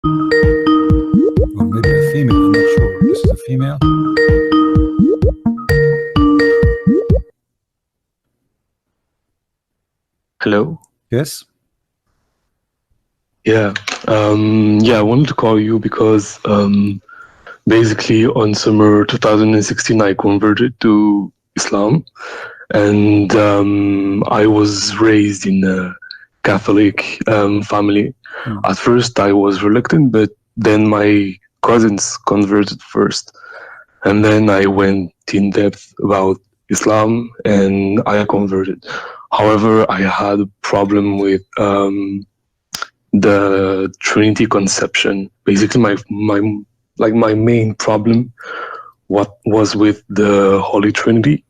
Or maybe a female, I'm not sure. This is a female. Hello. Yes. Yeah. Yeah, I wanted to call you because basically on summer 2016 I converted to Islam, and I was raised in a Catholic family. At first I was reluctant, but then my cousins converted first, and then I went in depth about Islam and I converted. However, I had a problem with the Trinity conception. Basically, my main problem was with the Holy Trinity,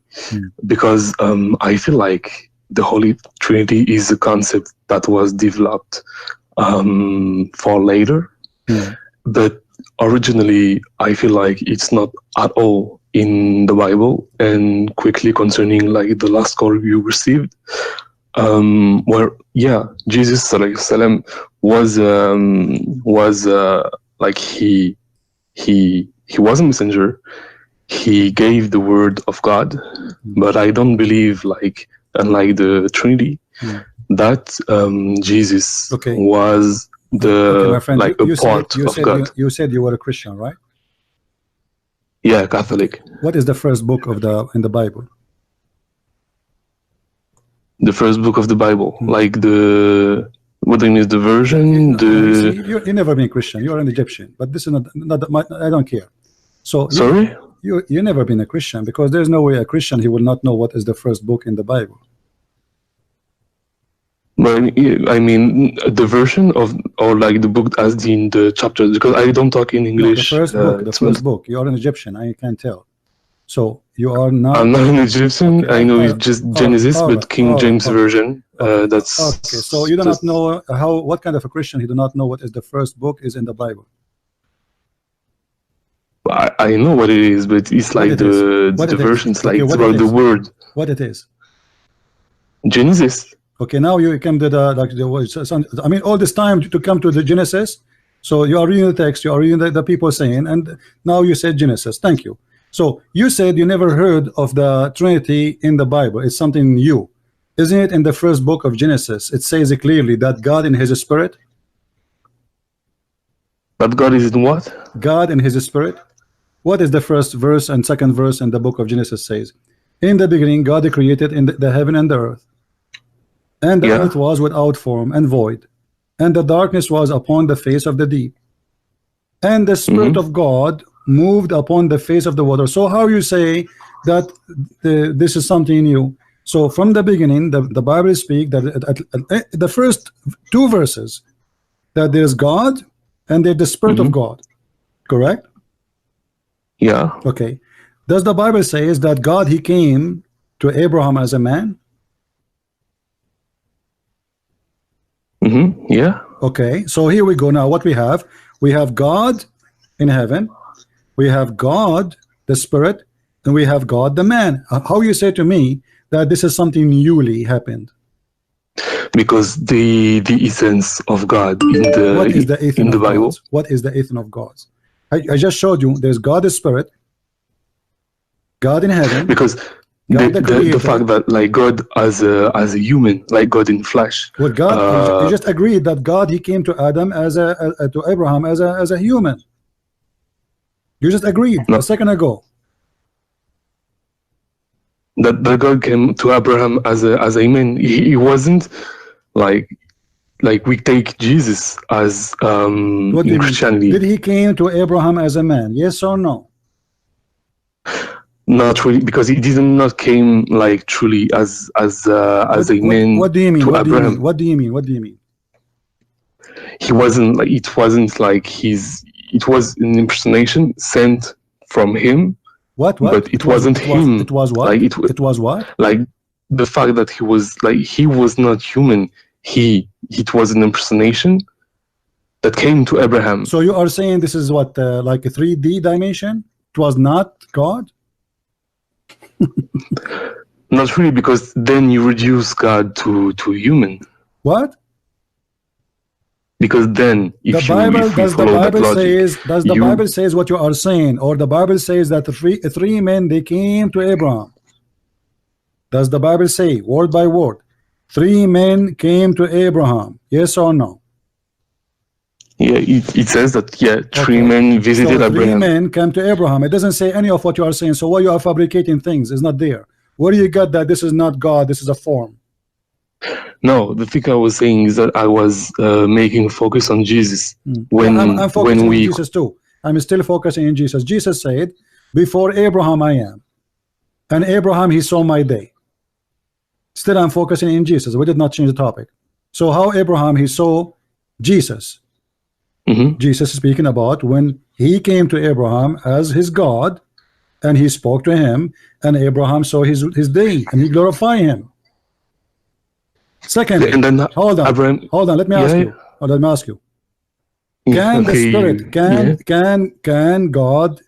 because I feel like the Holy Trinity is a concept that was developed for later, but originally I feel like it's not at all in the Bible. And quickly concerning like the last call you received, where Jesus salam was like he was a messenger. He gave the word of God, but I don't believe, like unlike the Trinity, that Jesus was the friend, like a part of God. You said you were a Christian, right? Yeah, Catholic. What is the first book of in the Bible? The first book of the Bible, like the, what do you mean, the version? You never been Christian. You are an Egyptian, but this is not I don't care. So sorry, you never been a Christian, because there's no way a Christian, he will not know what is the first book in the Bible. But I mean the version of, or like the book as in the chapters, because I don't talk in English. No, the first book. You are an Egyptian. I can't tell. So you are not. I'm not an Egyptian. Okay, I know it's just Genesis, but King James version. That's okay. So you do not know what kind of a Christian, he do not know what is the first book is in the Bible. I know what it is, but it's like the versions, like it's about the word. What it is? Genesis. Okay, now you come to I mean, all this time to come to the Genesis. So you are reading the text, you are reading the people saying, and now you said Genesis. Thank you. So you said you never heard of the Trinity in the Bible. It's something new. Isn't it in the first book of Genesis? It says it clearly that God in his spirit. But God is in what? God in his spirit. What is the first verse and second verse in the book of Genesis says? In the beginning, God created in the heaven and the earth. And the earth was without form and void, and the darkness was upon the face of the deep, and the Spirit of God moved upon the face of the water. So how you say that this is something new? So from the beginning, the Bible speaks that the first two verses, that there's God and there's the Spirit of God, correct? Yeah. Okay. Does the Bible say is that God, he came to Abraham as a man? Yeah. Okay, so here we go. Now what we have God in heaven, we have God the Spirit, and we have God the man. How you say to me that this is something newly happened? Because the essence of God in the Bible. What is the essence of God? I just showed you there's God the Spirit, God in heaven. Because the fact that like God as a human, like God in flesh. Well, God, you just agreed that God, he came to Adam to Abraham as a human. You just agreed a second ago. That God came to Abraham as a man. He wasn't like we take Jesus as in Christianity. Did he came to Abraham as a man? Yes or no? Not really, because he not came like truly as a man. What do you mean? To Abraham. What do you mean? He wasn't like, it wasn't like it was an impersonation sent from him. What? But it wasn't him. It was what? Like it was what? Like the fact that he was not human. It was an impersonation that came to Abraham. So you are saying this is what like a 3D dimension? It was not God? Not really, because then you reduce God to human. What? Because then, if the Bible does the Bible logic, Bible says what you are saying, or the Bible says that three men they came to Abraham? Does the Bible say word by word 3 men came to Abraham? Yes or no? Yeah, it says that, yeah, 3 men visited so Abraham. 3 men came to Abraham. It doesn't say any of what you are saying. So why you are fabricating things? It's not there. Where do you get that this is not God, this is a form? No, the thing I was saying is that I was making focus on Jesus. When I'm focusing on Jesus too. I'm still focusing on Jesus. Jesus said, before Abraham I am, and Abraham he saw my day. Still I'm focusing in Jesus. We did not change the topic. So how Abraham he saw Jesus? Jesus is speaking about when he came to Abraham as his God, and he spoke to him, and Abraham saw his day, and he glorified him. Secondly, and then hold on, Abraham, hold on. Let me ask you. Let me ask you. Can the Spirit, can God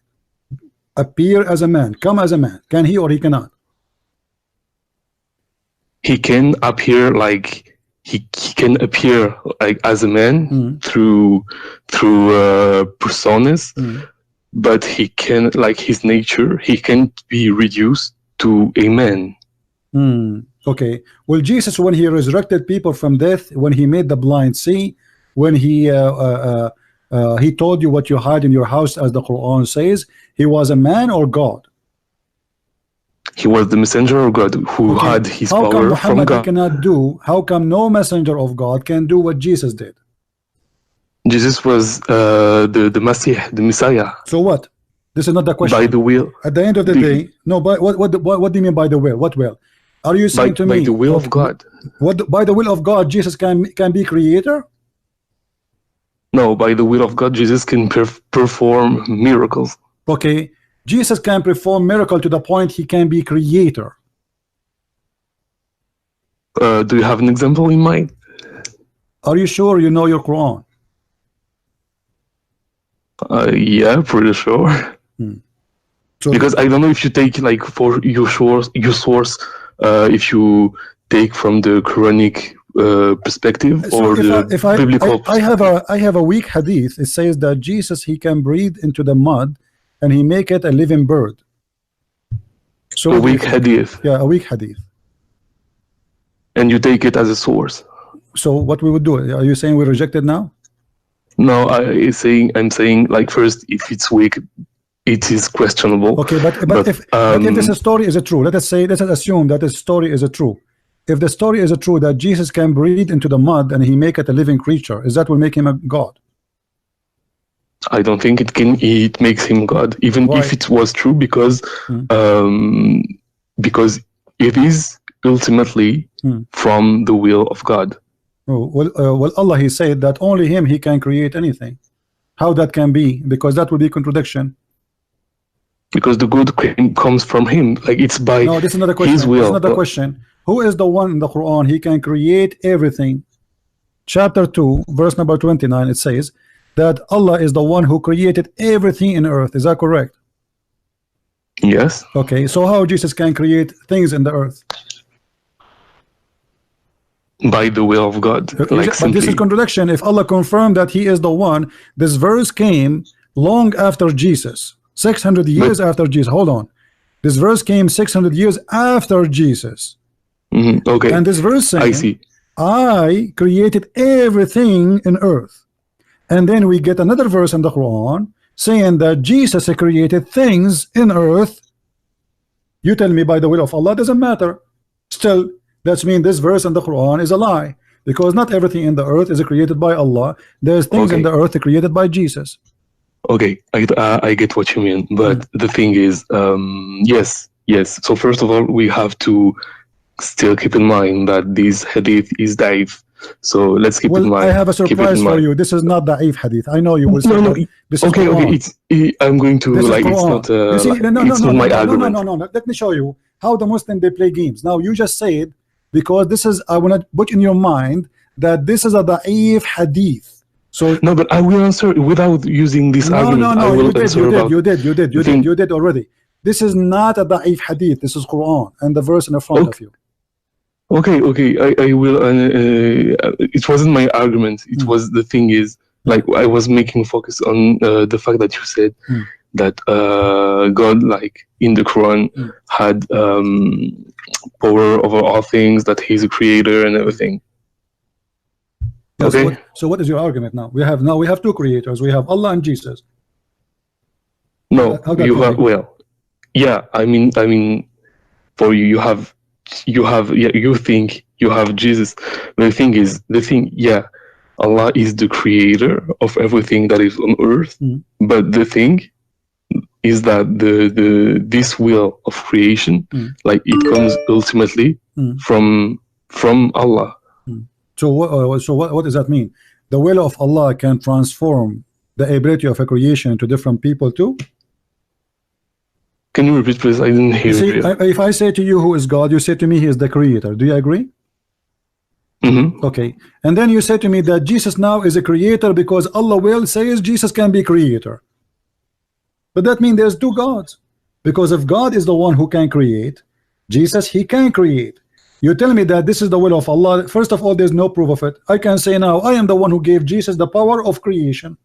appear as a man, come as a man? Can he or he cannot? He can appear like he can appear like as a man through personas, but he can, like his nature, he can be reduced to a man. Okay. Well, Jesus, when he resurrected people from death, when he made the blind see, when he told you what you hide in your house, as the Quran says, he was a man or God? He was the messenger of God who had his power from God. Cannot do? How come no messenger of God can do what Jesus did? Jesus was the Messiah. So what? This is not the question. By the will. At the end of the day, no. But what do you mean by the will? What will? Are you saying to me by the will of God? What by the will of God Jesus can be creator? No, by the will of God Jesus can perform miracles. Okay, Jesus can perform miracle to the point he can be creator. Do you have an example in mind? Are you sure you know your Quran? Yeah, pretty sure. So, because I don't know if you take like for your source, if you take from the Quranic perspective or the biblical. I have a weak hadith. It says that Jesus he can breathe into the mud and he make it a living bird. So a weak hadith. Yeah, a weak hadith. And you take it as a source. So what we would do? Are you saying we reject it now? No, I'm saying like first, if it's weak, it is questionable. Okay, but if this story is true, let us assume that this story is true. If the story is true that Jesus can breathe into the mud and he make it a living creature, is that will make him a God? I don't think it can. It makes him God, even Why? if it was true, because it is ultimately from the will of God. Oh, well, Allah he said that only him he can create anything. How that can be? Because that would be contradiction. Because the good comes from him, like it's by no, this is not a question. His will. This is not a question. Who is the one in the Quran? He can create everything. Chapter 2, verse number 29. It says that Allah is the one who created everything in earth. Is that correct? Yes. Okay. So how Jesus can create things in the earth? By the will of God. Like but this is contradiction. If Allah confirmed that he is the one, this verse came long after Jesus, 600 years after Jesus. Hold on, this verse came 600 years after Jesus. Okay. And this verse saying, I see, I created everything in earth. And then we get another verse in the Quran saying that Jesus created things in earth. You tell me by the will of Allah, doesn't matter. Still, that means this verse in the Quran is a lie, because not everything in the earth is created by Allah. There's things in the earth created by Jesus. Okay, I get what you mean, but the thing is, yes. So first of all, we have to still keep in mind that this hadith is da'if. So let's keep in mind. I have a surprise for you. This is not da'if hadith. I know you will say no. This is okay. I'm going to this like it's not my argument. No. Let me show you how the Muslim they play games. Now you just said, because this is, I want to put in your mind that this is a da'if hadith. So no, but I will answer without using this argument. No, you did already. This is not a da'if hadith. This is Quran and the verse in the front of you. Okay, I will. It wasn't my argument. It was the thing is, like, I was making focus on the fact that you said that God, like in the Quran, had power over all things, that He's a creator and everything. Yeah, okay. So what is your argument now? We have two creators. We have Allah and Jesus. No, you have, well, yeah. I mean, for you, you think you have Jesus. The thing, yeah, Allah is the creator of everything that is on earth. But the thing is that this will of creation, like, it comes ultimately from Allah. So what does that mean? The will of Allah can transform the ability of a creation into different people too? Can you repeat, please? I didn't hear you. If I say to you who is God, you say to me he is the creator. Do you agree? Okay. And then you say to me that Jesus now is a creator because Allah will says Jesus can be creator. But that means there's two gods. Because if God is the one who can create, Jesus, he can create. You tell me that this is the will of Allah. First of all, there's no proof of it. I can say now, I am the one who gave Jesus the power of creation.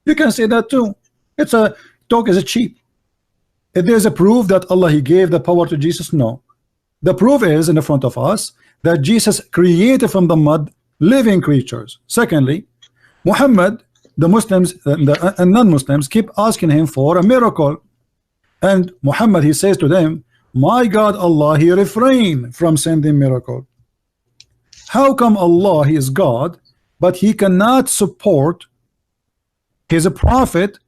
You can say that too. It's a talk is cheap. If there's a proof that Allah he gave the power to Jesus, no. The proof is in the front of us that Jesus created from the mud living creatures. Secondly, Muhammad, the Muslims and non-Muslims keep asking him for a miracle, and Muhammad he says to them, my God Allah he refrained from sending miracle. How come Allah he is God but he cannot support his prophet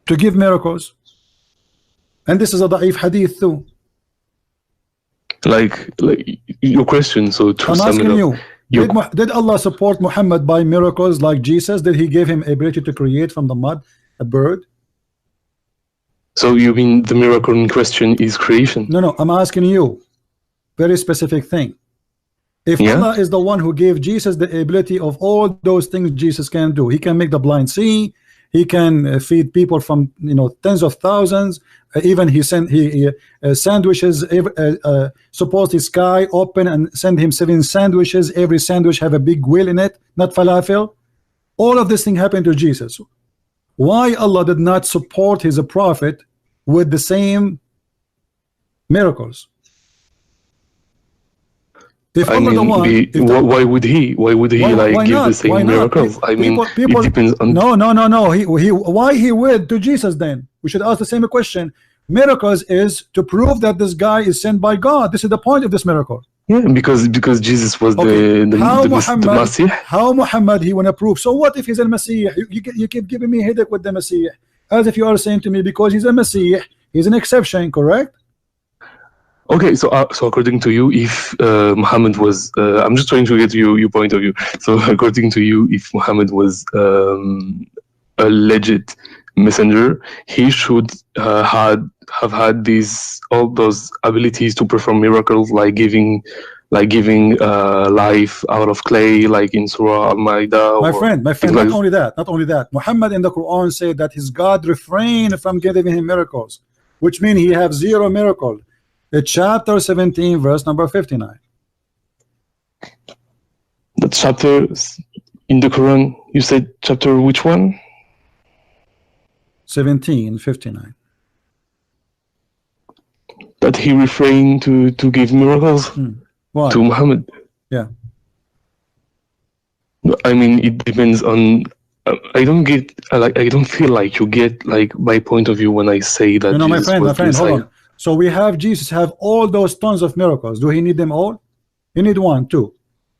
to give miracles? And this is a da'if hadith too. Like your question, so to I'm asking you, did Allah support Muhammad by miracles like Jesus? Did he give him ability to create from the mud a bird? So you mean the miracle in question is creation? No, I'm asking you very specific thing. If Allah is the one who gave Jesus the ability of all those things Jesus can do, he can make the blind see, he can feed people from tens of thousands, even he sandwiches, suppose the sky open and send him 7 sandwiches, every sandwich have a big wheel in it, not falafel. All of this thing happened to Jesus. Why Allah did not support his prophet with the same miracles? If I mean, why would he like give the same miracles? I mean, it depends on. No. Why he would to Jesus then? We should ask the same question. Miracles is to prove that this guy is sent by God. This is the point of this miracle. Yeah, because Jesus was the Messiah. How Muhammad he wanna prove? So what if he's a Messiah? You keep giving me headache with the Messiah, as if you are saying to me because he's a Messiah, he's an exception, correct? Okay, so according to you, if Muhammad was, I'm just trying to get your point of view. So according to you, if Muhammad was a legit messenger, he should have had all those abilities to perform miracles, like giving life out of clay, like in Surah Al-Ma'idah. My friend, not only that. Muhammad in the Quran said that his God refrained from giving him miracles, which means he have 0 miracle. Chapter 17, verse number 59. The chapter in the Quran, you said chapter which one? 17:59. That he refrained to give miracles to Muhammad. Yeah. I mean, it depends on. I don't get I don't feel like you get like my point of view when I say that. My friend, hold on. So we have Jesus have all those tons of miracles. Do he need them all? You need 1, 2.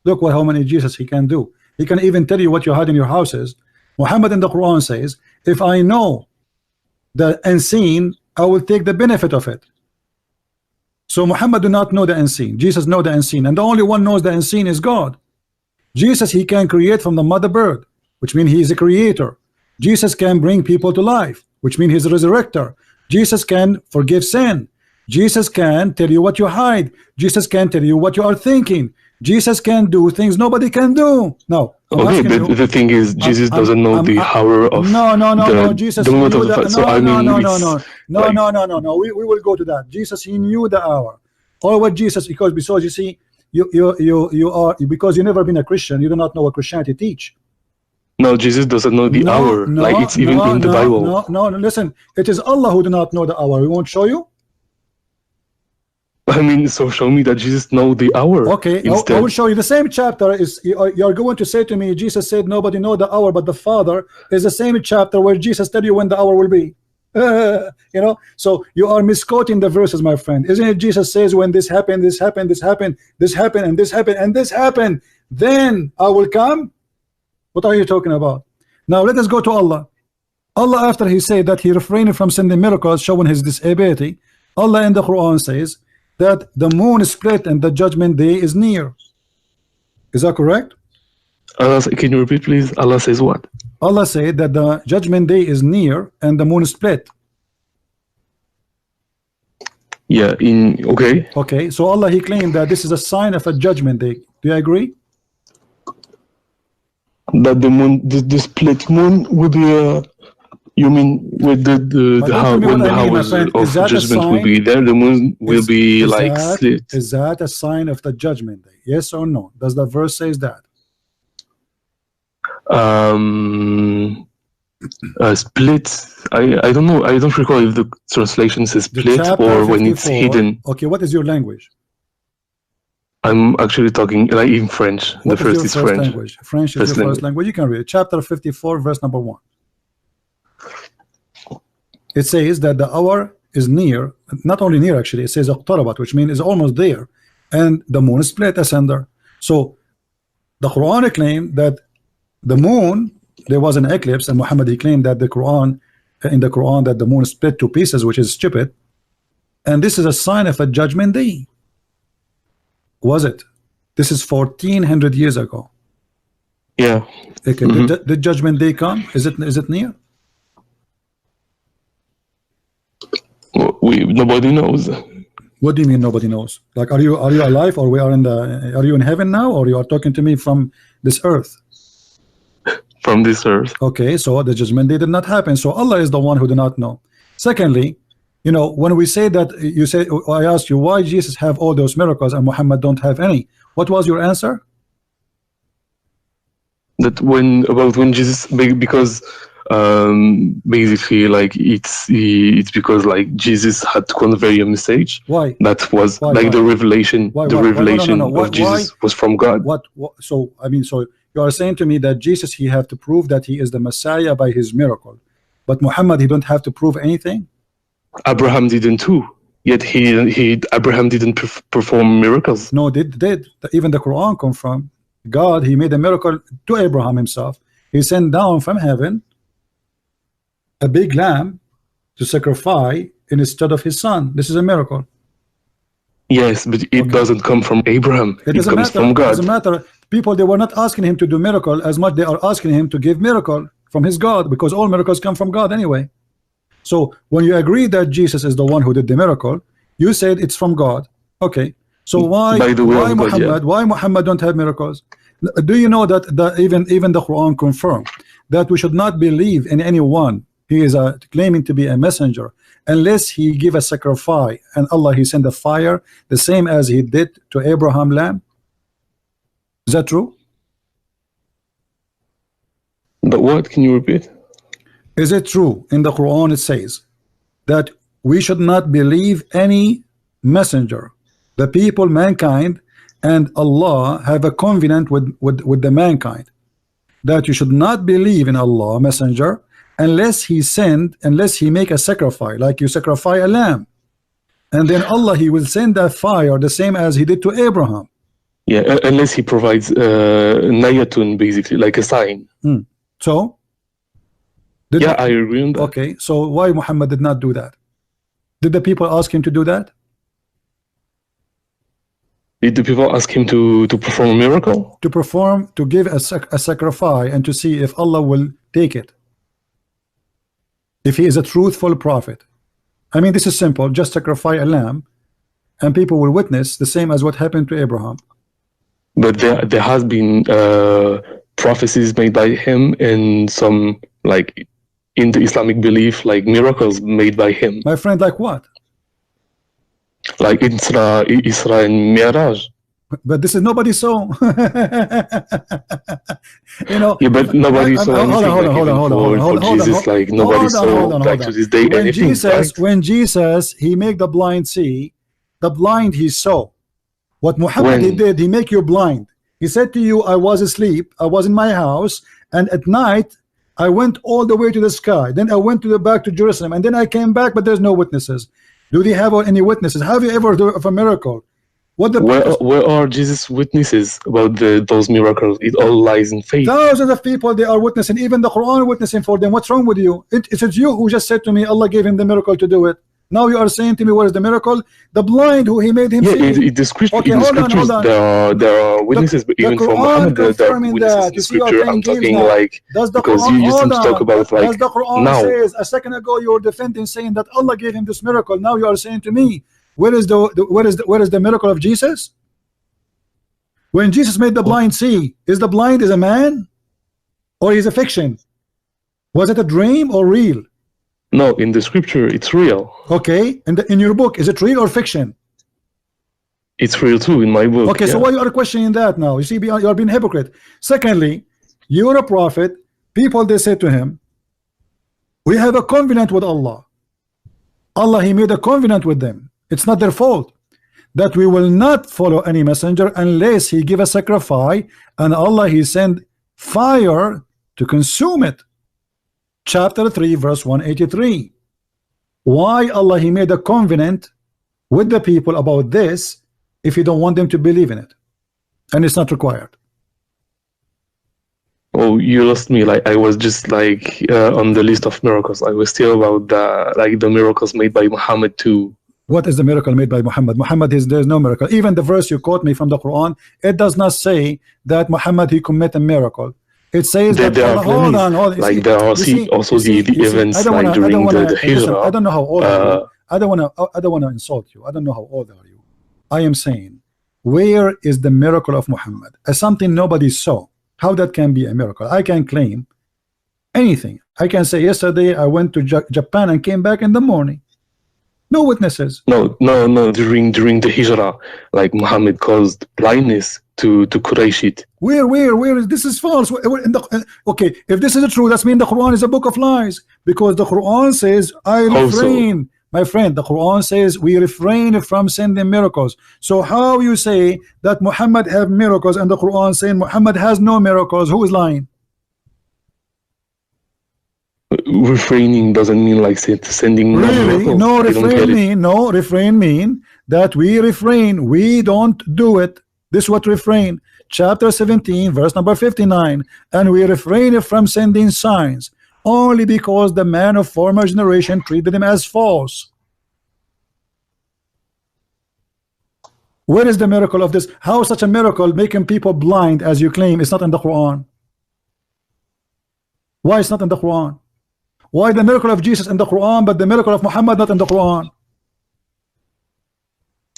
Look how many Jesus he can do. He can even tell you what you had in your houses. Muhammad in the Quran says, if I know the unseen, I will take the benefit of it. So Muhammad do not know the unseen. Jesus know the unseen, and the only one knows the unseen is God. Jesus he can create from the mother bird, which means he is a creator. Jesus can bring people to life, which means he's a resurrector. Jesus can forgive sin. Jesus can tell you what you hide. Jesus can tell you what you are thinking. Jesus can do things nobody can do. No. Okay, but the thing is, Jesus doesn't know the hour of. No. Jesus knew that. No. We will go to that. Jesus he knew the hour. All what Jesus, because you see, you are, because you've never been a Christian, you do not know what Christianity teach. No, Jesus doesn't know the hour. Like it's even in the Bible. No, listen. It is Allah who do not know the hour. We won't show you. I mean, so show me that Jesus know the hour. Okay, I will show you. The same chapter is, you're going to say to me, Jesus said nobody know the hour but the Father, is the same chapter where Jesus tell you when the hour will be. You know, so you are misquoting the verses, my friend. Isn't it Jesus says when this happened, this happened, this happened, this happened, and this happened, and this happened, then I will come? What are you talking about? Now let us go to Allah. Allah, after he said that he refrained from sending miracles showing his disability, Allah in the Quran says that the moon is split and the judgment day is near. Is that correct? Allah, can you repeat please? Allah says what? Allah said that the judgment day is near and the moon is split. Yeah, okay, so Allah, he claimed that this is a sign of a judgment day. Do you agree? That the moon, the split moon will be you mean with the how, when the hours of judgment will be there, the moon will be like split. Is that a sign of the judgment day? Yes or no? Does the verse says that? Split. I don't know. I don't recall if the translation says split or when it's hidden. Okay, what is your language? I'm actually talking like in French. The first is French. Language? French is your first language. You can read it. Chapter 54, verse number 1. It says that the hour is near, not only near actually, it says اقتربت, which means is almost there, and the moon is split asunder. So the Quran claimed that the moon, there was an eclipse, and Muhammad he claimed that the Quran, in the Quran, that the moon is split to pieces, which is stupid, and this is a sign of a judgment day. Was it? This is 1400 years ago. Yeah. Okay. Did judgment day come? Is it near? Nobody knows. What do you mean nobody knows? Like, are you alive, or are you in heaven now, or you are talking to me from this earth? From this earth. Okay, so the judgment day did not happen. So Allah is the one who do not know. Secondly, you know, when we say that, you say, I asked you why Jesus have all those miracles and Muhammad don't have any. What was your answer? That when Jesus, because basically like it's because like Jesus had to convey a message. Why? That was the revelation. The revelation of Jesus was from God. What? So I mean, so you are saying to me that Jesus, he have to prove that he is the Messiah by his miracle, but Muhammad, he don't have to prove anything? Abraham didn't too. Yet Abraham didn't perform miracles. No, did even the Quran confirm God, he made a miracle to Abraham himself. He sent down from heaven a big lamb to sacrifice instead of his son. This is a miracle. Yes, but it doesn't come from Abraham. It comes from God. It doesn't matter. People, they were not asking him to do miracle as much they are asking him to give miracle from his God, because all miracles come from God anyway. So when you agree that Jesus is the one who did the miracle, you said it's from God. Okay. So why Muhammad don't have miracles? Do you know that even the Quran confirmed that we should not believe in anyone he is claiming to be a messenger unless he give a sacrifice, and Allah, he send a fire the same as he did to Abraham lamb? Is that true? But what? Can you repeat? Is it true in the Quran it says that we should not believe any messenger, the people, mankind, and Allah have a covenant with the mankind, that you should not believe in Allah messenger unless he make a sacrifice, like you sacrifice a lamb, and then Allah, he will send that fire the same as he did to Abraham. Yeah, unless he provides nayatun, basically like a sign. So I agree on that. Okay, so why Muhammad did not do that? Did the people ask him to do that? Did the people ask him to perform a miracle? To give a sacrifice and to see if Allah will take it, if he is a truthful prophet. I mean, this is simple. Just sacrifice a lamb and people will witness the same as what happened to Abraham. But there has been prophecies made by him, and some, like in the Islamic belief, like miracles made by him. My friend, like what? Like Isra and Mi'raj. But this is nobody saw. You know. Yeah, but nobody saw anything. Hold on. Jesus, like nobody saw like to this day anything. When Jesus he make the blind see, the blind he saw. What Muhammad he did, he make you blind. He said to you, I was asleep, I was in my house, and at night I went all the way to the sky. Then I went to the back to Jerusalem, and then I came back, but there's no witnesses. Do they have any witnesses? Have you ever heard of a miracle? Where are Jesus' witnesses about those miracles? It all lies in faith. Thousands of people they are witnessing, even the Quran witnessing for them. What's wrong with you? It's you who just said to me Allah gave him the miracle to do it. Now you are saying to me, what is the miracle? The blind who he made him see. The scriptures, there are witnesses, but even for Muhammad, there are witnesses in scripture. I'm talking like, because you used to talk about like, does the Quran now. Says, a second ago you were defending saying that Allah gave him this miracle. Now you are saying to me, where is the miracle of Jesus? When Jesus made the blind see, is the blind is a man? Or is a fiction? Was it a dream or real? No, in the scripture, it's real. Okay, and in your book, is it real or fiction? It's real too in my book. Okay, so why you are questioning that now? You see, you are being hypocrite. Secondly, you're a prophet. People, they say to him, we have a covenant with Allah. Allah, he made a covenant with them. It's not their fault that we will not follow any messenger unless he give a sacrifice, and Allah, he send fire to consume it. Chapter 3 verse 183. Why Allah he made a covenant with the people about this if he don't want them to believe in it, and it's not required? Oh, you lost me. Like I was just like on the list of miracles. I was still about the miracles made by Muhammad too. What is the miracle made by Muhammad? Muhammad there's no miracle. Even the verse you quote me from the Quran, it does not say that Muhammad he commit a miracle. It says that there are hold on. Like there are also the events like during the Hijrah. I don't know how old are you. I don't want to insult you. I don't know how old are you. I am saying, where is the miracle of Muhammad? As something nobody saw. How that can be a miracle? I can claim anything. I can say yesterday I went to Japan and came back in the morning. No witnesses. No. During the Hijrah, like Muhammad caused blindness to Quraysh. Where is this? Is false. Okay, if this is true, that means the Quran is a book of lies, because the Quran says I refrain. My friend, the Quran says we refrain from sending miracles. So how you say that Muhammad have miracles and the Quran saying Muhammad has no miracles? Who is lying? Refraining doesn't mean like sending really? No, refrain mean that we refrain, we don't do it. This is what refrain. Chapter 17 verse number 59. And we refrain from sending signs only because the man of former generation treated them as false. Where is the miracle of this? How such a miracle making people blind as you claim is not in the Quran? Why it's not in the Quran? Why the miracle of Jesus in the Quran but the miracle of Muhammad not in the Quran?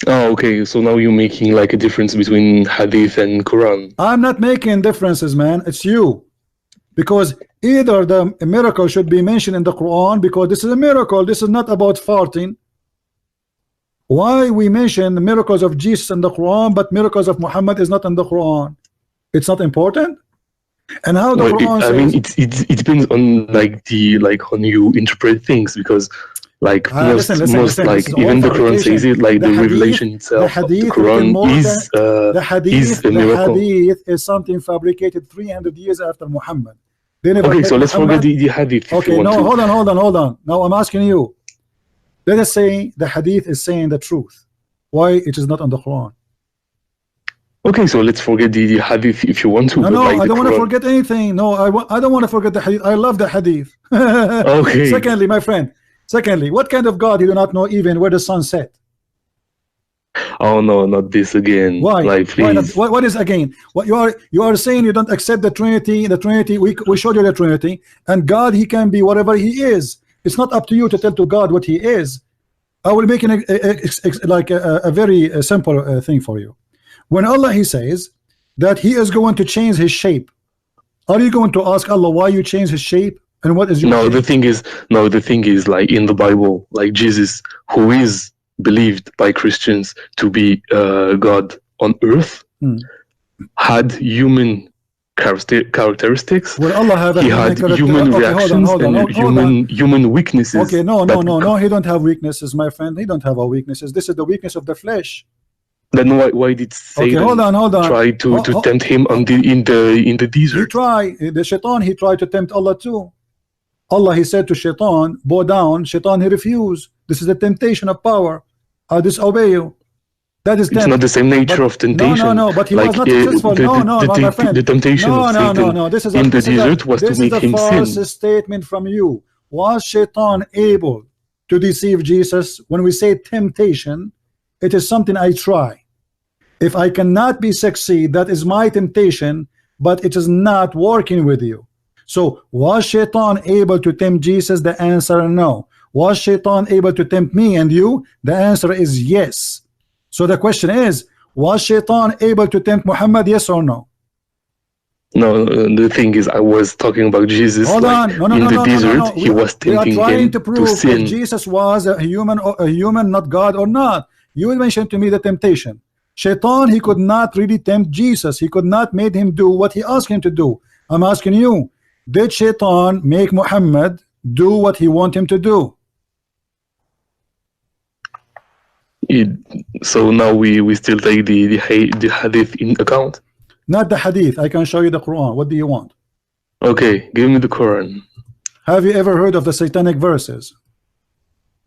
Oh, okay. So now you're making like a difference between Hadith and Quran. I'm not making differences, man. It's you. Because either the miracle should be mentioned in the Quran, because this is a miracle. This is not about farting. Why we mention the miracles of Jesus in the Quran but miracles of Muhammad is not in the Quran? It's not important. And how the Quran says, I mean, it depends on like on you interpret things, because like most even the Quran says it, like the revelation itself of the Quran is a miracle. The hadith is something fabricated 300 years after Muhammad. Okay, so let's forget the hadith. Okay, no, hold on. Now I'm asking you. Let us say the hadith is saying the truth. Why it is not on the Quran? Okay, so let's forget the hadith if you want to. No, I don't want to forget anything. No, I don't want to forget the hadith. I love the hadith. Okay. Secondly, my friend. What kind of God you do not know even where the sun set? Oh no, not this again. Why? Like, please. What is again? What you are saying you don't accept the Trinity. The Trinity, we showed you the Trinity, and God he can be whatever he is. It's not up to you to tell to God what he is. I will make a very simple thing for you. When Allah he says that he is going to change his shape, are you going to ask Allah why you change his shape and what is your shape? The thing is like in the Bible, like Jesus, who is believed by Christians to be God on earth, had human characteristics. Well, Allah have he had human reactions and human weaknesses. Okay, no. He don't have weaknesses, my friend. He don't have weaknesses. This is the weakness of the flesh. Then why did Satan hold on. try to tempt him in the desert? The shaitan, he tried to tempt Allah too. Allah, he said to shaitan, bow down. Shaitan, he refused. This is the temptation of power. I disobey you. That is it's not the same nature of temptation. No, but he was not successful. My friend. The temptation of Satan This is in the desert was to make him sin. This is a false statement from you. Was shaitan able to deceive Jesus? When we say temptation, it is something I try. If I cannot be succeed, that is my temptation, but it is not working with you. So was shaitan able to tempt Jesus? The answer no. Was shaitan able to tempt me and you? The answer is yes. So the question is, was shaitan able to tempt Muhammad? Yes or no? No, the thing is, I was talking about Jesus. Hold on. In the desert, he was tempting him to sin. If Jesus was a human, not God or not. You mentioned to me the temptation. Shaitan, he could not really tempt Jesus. He could not make him do what he asked him to do. I'm asking you, did shaitan make Muhammad do what he want him to do? So now we still take the hadith in account? Not the hadith. I can show you the Quran. What do you want? Okay, give me the Quran. Have you ever heard of the satanic verses?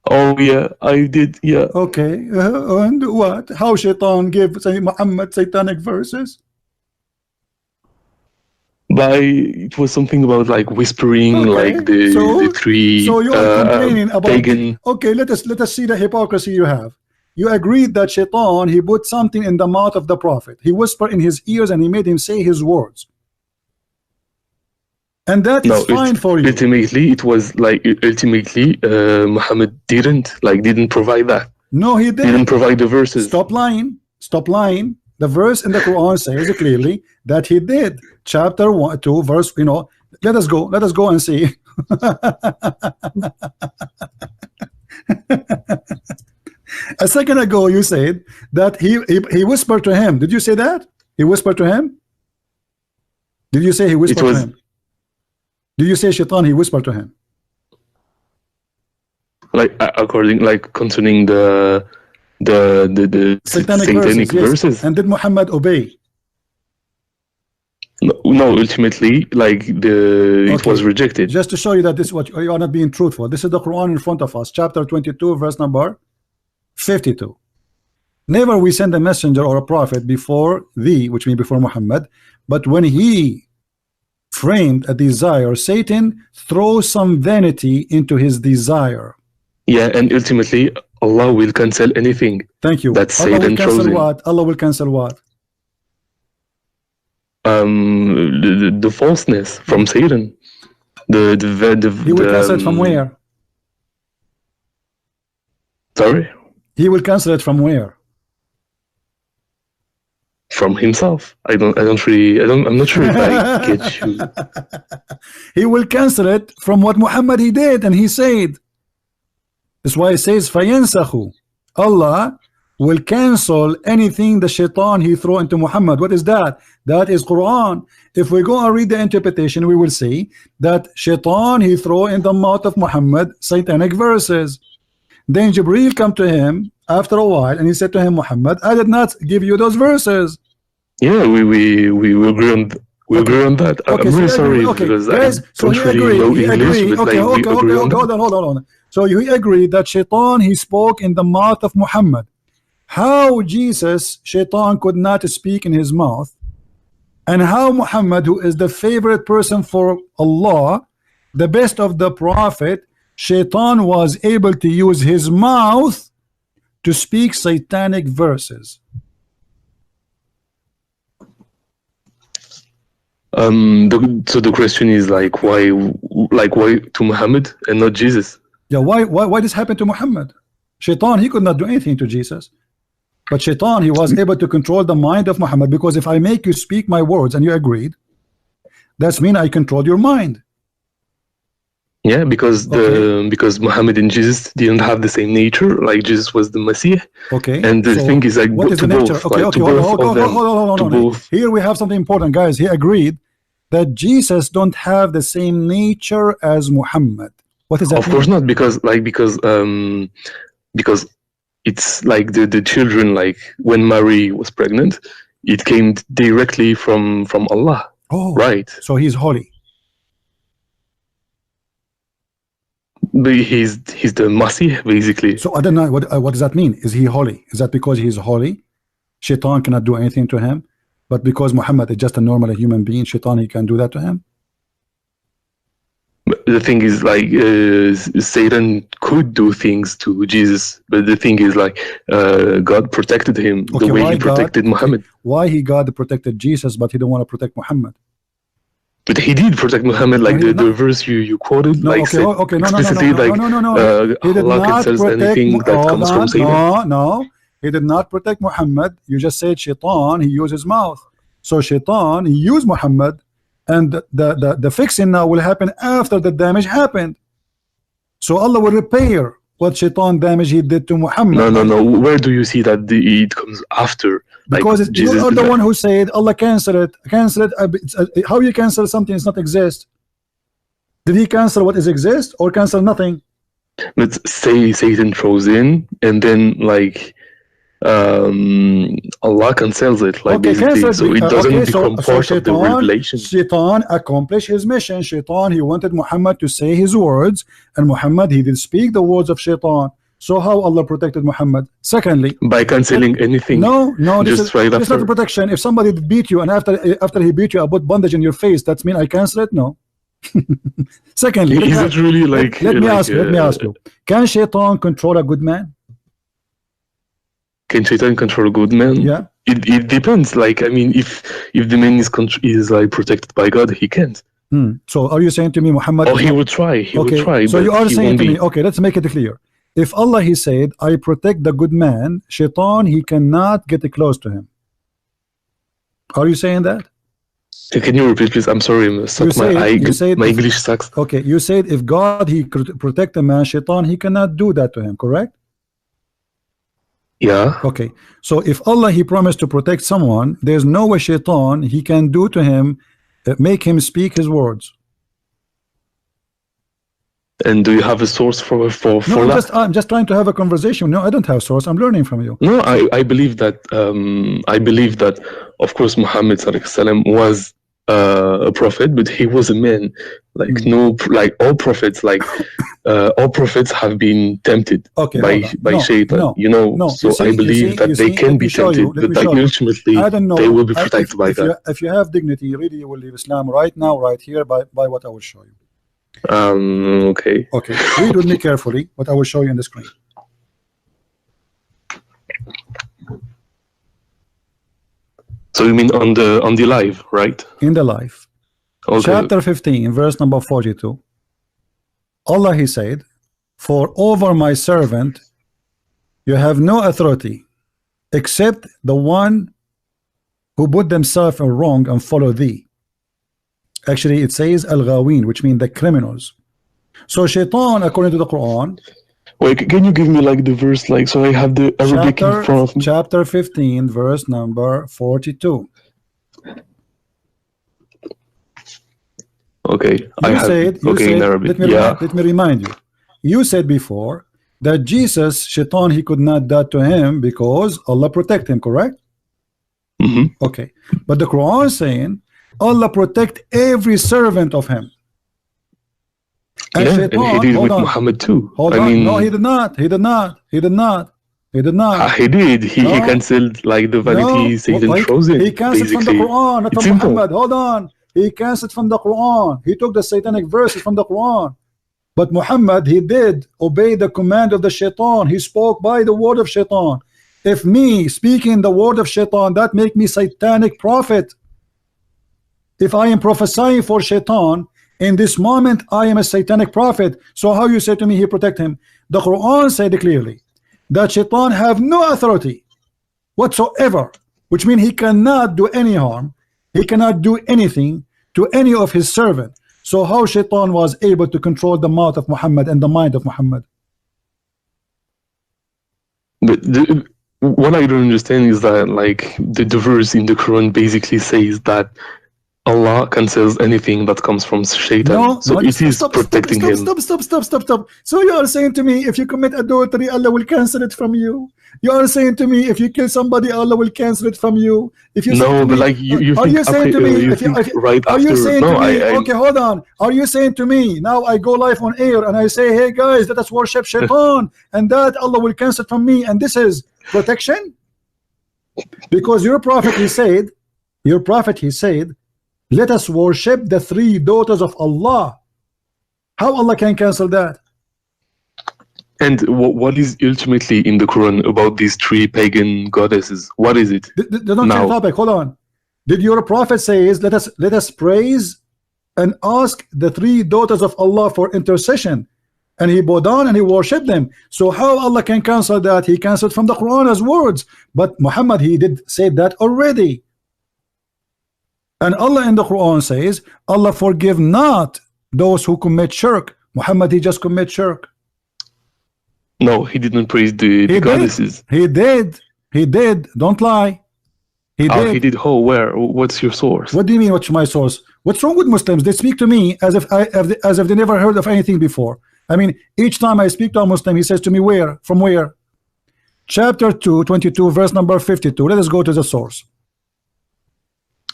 Oh yeah, I did. Yeah. Okay, and what? How shaitan gave Muhammad satanic verses? It was something about like whispering, like the three. So you are complaining about pagan. Okay, let us see the hypocrisy you have. You agreed that shaitan, he put something in the mouth of the prophet. He whispered in his ears and he made him say his words. And that is fine for you. Ultimately, it was like Muhammad didn't provide that. No, he didn't. He didn't provide the verses. Stop lying. Stop lying. The verse in the Quran says clearly that he did. Chapter 1, 2, verse. Let us go. Let us go and see. A second ago, you said that he whispered to him. Did you say that? He whispered to him? Did you say he whispered to him? Did you say shaitan, he whispered to him? Like concerning the satanic verses. Yes. And did Muhammad obey? No, ultimately, it was rejected. Just to show you that this is what you are not being truthful. This is the Quran in front of us, chapter 22, verse number 52. Never we send a messenger or a prophet before thee, which means before Muhammad, but when he framed a desire, Satan throws some vanity into his desire. Yeah, and ultimately Allah will cancel anything. Thank you. That Satan throws in. What? Allah will cancel what? The falseness from Satan. He will cancel it from where? Sorry? He will cancel it from where? From himself. I'm not sure if I get you. He will cancel it from what Muhammad he did, and he said. That's why it says فَيَنْسَخُ. Allah will cancel anything the shaitan he throw into Muhammad. What is that? That is Quran. If we go and read the interpretation, we will see that shaitan he throw in the mouth of Muhammad satanic verses. Then Jibreel come to him after a while and he said to him, Muhammad, I did not give you those verses. Yeah, we agree on that. Okay, I'm really sorry because I don't really know English, but hold on. So you agree that shaitan he spoke in the mouth of Muhammad. How Jesus, shaitan could not speak in his mouth, and how Muhammad, who is the favorite person for Allah, the best of the prophet, shaitan was able to use his mouth to speak satanic verses. So the question is why to Muhammad and not Jesus? Yeah, why this happened to Muhammad? Shaitan, he could not do anything to Jesus, but shaitan, he was able to control the mind of Muhammad, because if I make you speak my words and you agreed, that's mean I control your mind. Yeah, because because Muhammad and Jesus didn't have the same nature. Like Jesus was the Messiah. Okay. And the thing is like what is to the nature? both, Okay, like, okay, to both of them, hold on. Here we have something important, guys. He agreed that Jesus don't have the same nature as Muhammad. What is that? Of course not, because it's like the children, like when Mary was pregnant, it came directly from Allah. Oh, right. So he's holy. But he's the Masih, basically. So I don't know what does that mean. Is he holy? Is that because he's holy? Shaitan cannot do anything to him, but because Muhammad is just a normal human being, Shaitan, he can do that to him. But the thing is, like, Satan could do things to Jesus, but the thing is, like, God protected him the way he protected Muhammad. Why God protected Jesus, but he don't want to protect Muhammad? But he did protect Muhammad, like the verse you quoted, like explicitly, like he did Allah not cancels anything that comes from Satan. No, he did not protect Muhammad. You just said Shaitan, he used his mouth. So Shaitan, he used Muhammad, and the fixing now will happen after the damage happened. So Allah will repair what Shaitan damage he did to Muhammad. No. Where do you see that it comes after? Because like, you are the one who said Allah cancel it. How you cancel something does not exist? Did he cancel what is exist or cancel nothing? Let's say Satan throws in, and then like Allah cancels it, like basically, so it doesn't become part of the revelation. Shaitan accomplished his mission. Shaitan, he wanted Muhammad to say his words, and Muhammad, he did speak the words of Shaitan. So how Allah protected Muhammad? Secondly, by canceling anything. No, just right after. It's not protection. If somebody beat you, and after he beat you, I put bandage in your face, that mean I cancel it? No. Secondly, is it really like? Let me ask you. Can Shaitan control a good man? Can Shaitan control a good man? Yeah. It depends. Like, I mean, if the man is like protected by God, he can't. So are you saying to me, Muhammad? Oh, he would try. He would try. So you are saying to me, okay, let's make it clear. If Allah, he said, I protect the good man, Shaitan, he cannot get close to him. Are you saying that? Can you repeat, please? I'm sorry, my English sucks. Okay, you said if God, he could protect a man, Shaitan, he cannot do that to him, correct? Yeah. Okay, so if Allah, he promised to protect someone, there's no way Shaitan, he can do to him, make him speak his words. And do you have a source for that? I'm just trying to have a conversation. No, I don't have a source. I'm learning from you. No, I believe that of course Muhammad was a prophet, but he was a man. Like all prophets, all prophets have been tempted by Shaitan. I believe that they can be tempted, but ultimately they will be protected by God. If you have dignity, really, you will leave Islam right now, right here, by what I will show you. Okay. Read with me carefully what I will show you on the screen. So you mean on the live, right? In the live. Okay. Chapter 15, verse number 42. Allah, he said, for over my servant you have no authority except the one who put themselves in wrong and follow thee. Actually, it says al-ghawin, which means the criminals. So Shaitan, according to the Quran. Wait, can you give me the verse, so I have the Arabic in front of me? Chapter 15, verse number 42. Okay, in Arabic. Let me remind you. You said before that Jesus, Shaitan, he could not do to him because Allah protect him, correct? Mm-hmm. Okay, but the Quran is saying Allah protect every servant of him. And Shaitan, and he did with Muhammad too. No, he did not. He did. He did. He cancelled the vanity Satan throws in. He cancelled from the Quran, not from Muhammad. Hold on. He cancelled from the Quran. He took the satanic verses from the Quran. But Muhammad, he did obey the command of the Shaitan. He spoke by the word of Shaitan. If me speaking the word of Shaitan, that make me satanic prophet. If I am prophesying for Shaitan, in this moment I am a satanic prophet. So how you say to me he protect him? The Quran said clearly that Shaitan have no authority whatsoever, which means he cannot do any harm. He cannot do anything to any of his servants. So how Shaitan was able to control the mouth of Muhammad and the mind of Muhammad? But what I don't understand is that, like, the verse in the Quran basically says that Allah cancels anything that comes from Shaitan. No, so it is protecting him. Stop. So you are saying to me, if you commit adultery, Allah will cancel it from you. You are saying to me, if you kill somebody, Allah will cancel it from you. If you no, but like you are think, you saying to me? Right are after? You saying no, to me? I okay, hold on. Are you saying to me now? I go live on air and I say, hey guys, let us worship Shaitan, and that Allah will cancel it from me, and this is protection? Because your prophet he said, let us worship the 3 daughters of Allah. How Allah can cancel that? And what is ultimately in the Quran about these 3 pagan goddesses? What is it? They don't change topic. Hold on. Did your prophet say let us praise and ask the 3 daughters of Allah for intercession, and he bowed down and he worshipped them? So how Allah can cancel that? He canceled from the Quran as words, but Muhammad he did say that already. And Allah in the Quran says, Allah forgive not those who commit shirk. Muhammad he just commit shirk. No, he didn't praise the goddesses. He did. Don't lie. He did. He did. How? Where? What's your source? What do you mean? What's my source? What's wrong with Muslims? They speak to me as if they never heard of anything before. I mean, each time I speak to a Muslim, he says to me, where? From where? Chapter 2, 22, verse number 52. Let us go to the source.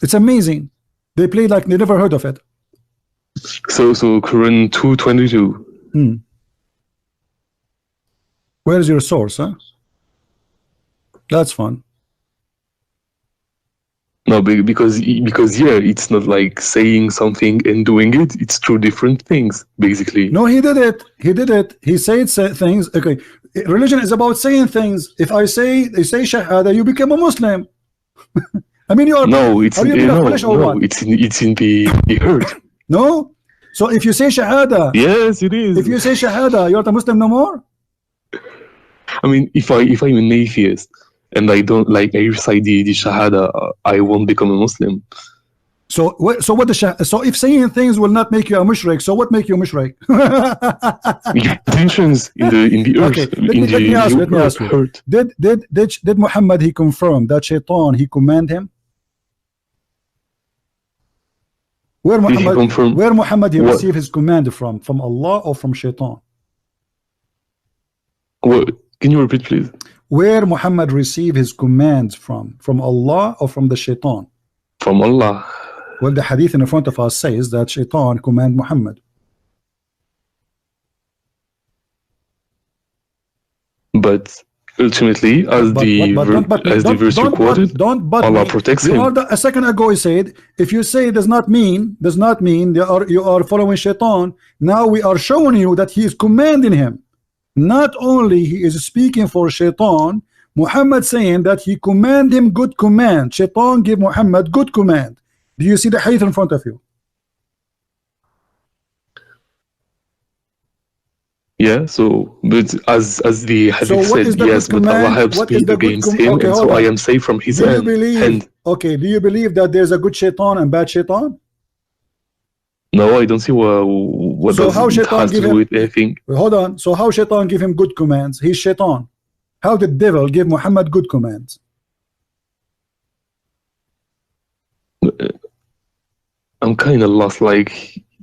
It's amazing. They play like they never heard of it. So Quran 2:22. Where's your source, huh? That's fun. No, because yeah, it's not like saying something and doing it. It's 2 different things, basically. No, he did it. He said things. Okay, religion is about saying things. If I say Shahada, you become a Muslim. I mean, you are. No, it's in the heart. No. So if you say Shahada, yes, it is. If you say Shahada, you're not a Muslim no more. I mean, if I'm an atheist and I don't I recite the Shahada, I won't become a Muslim. So so if saying things will not make you a mushrik, so what make you a mushrik? Tensions in the earth. Okay, let me ask you. Did Muhammad he confirm that Shaitan he command him? Where Muhammad he received his command from Allah or from Shaitan? What? Can you repeat, please? Where Muhammad received his commands from Allah or from the Shaitan? From Allah. Well, the hadith in front of us says that Shaitan command Muhammad. But ultimately, as the verse you quoted, Allah protects him. A second ago he said, if you say does not mean you are following Shaitan. Now we are showing you that he is commanding him. Not only he is speaking for Shaitan, Muhammad saying that he command him good command. Shaitan give Muhammad good command. Do you see the hadith in front of you? Yeah, so but as the hadith said, yes, but Allah helps me against him, and so I am safe from his hand. Okay, do you believe that there's a good Shaitan and bad Shaitan? No, I don't see what so how Shaitan has to do with anything. Hold on. So how Shaitan give him good commands? He's Shaitan. How did the devil give Muhammad good commands? I'm kind of lost. Like,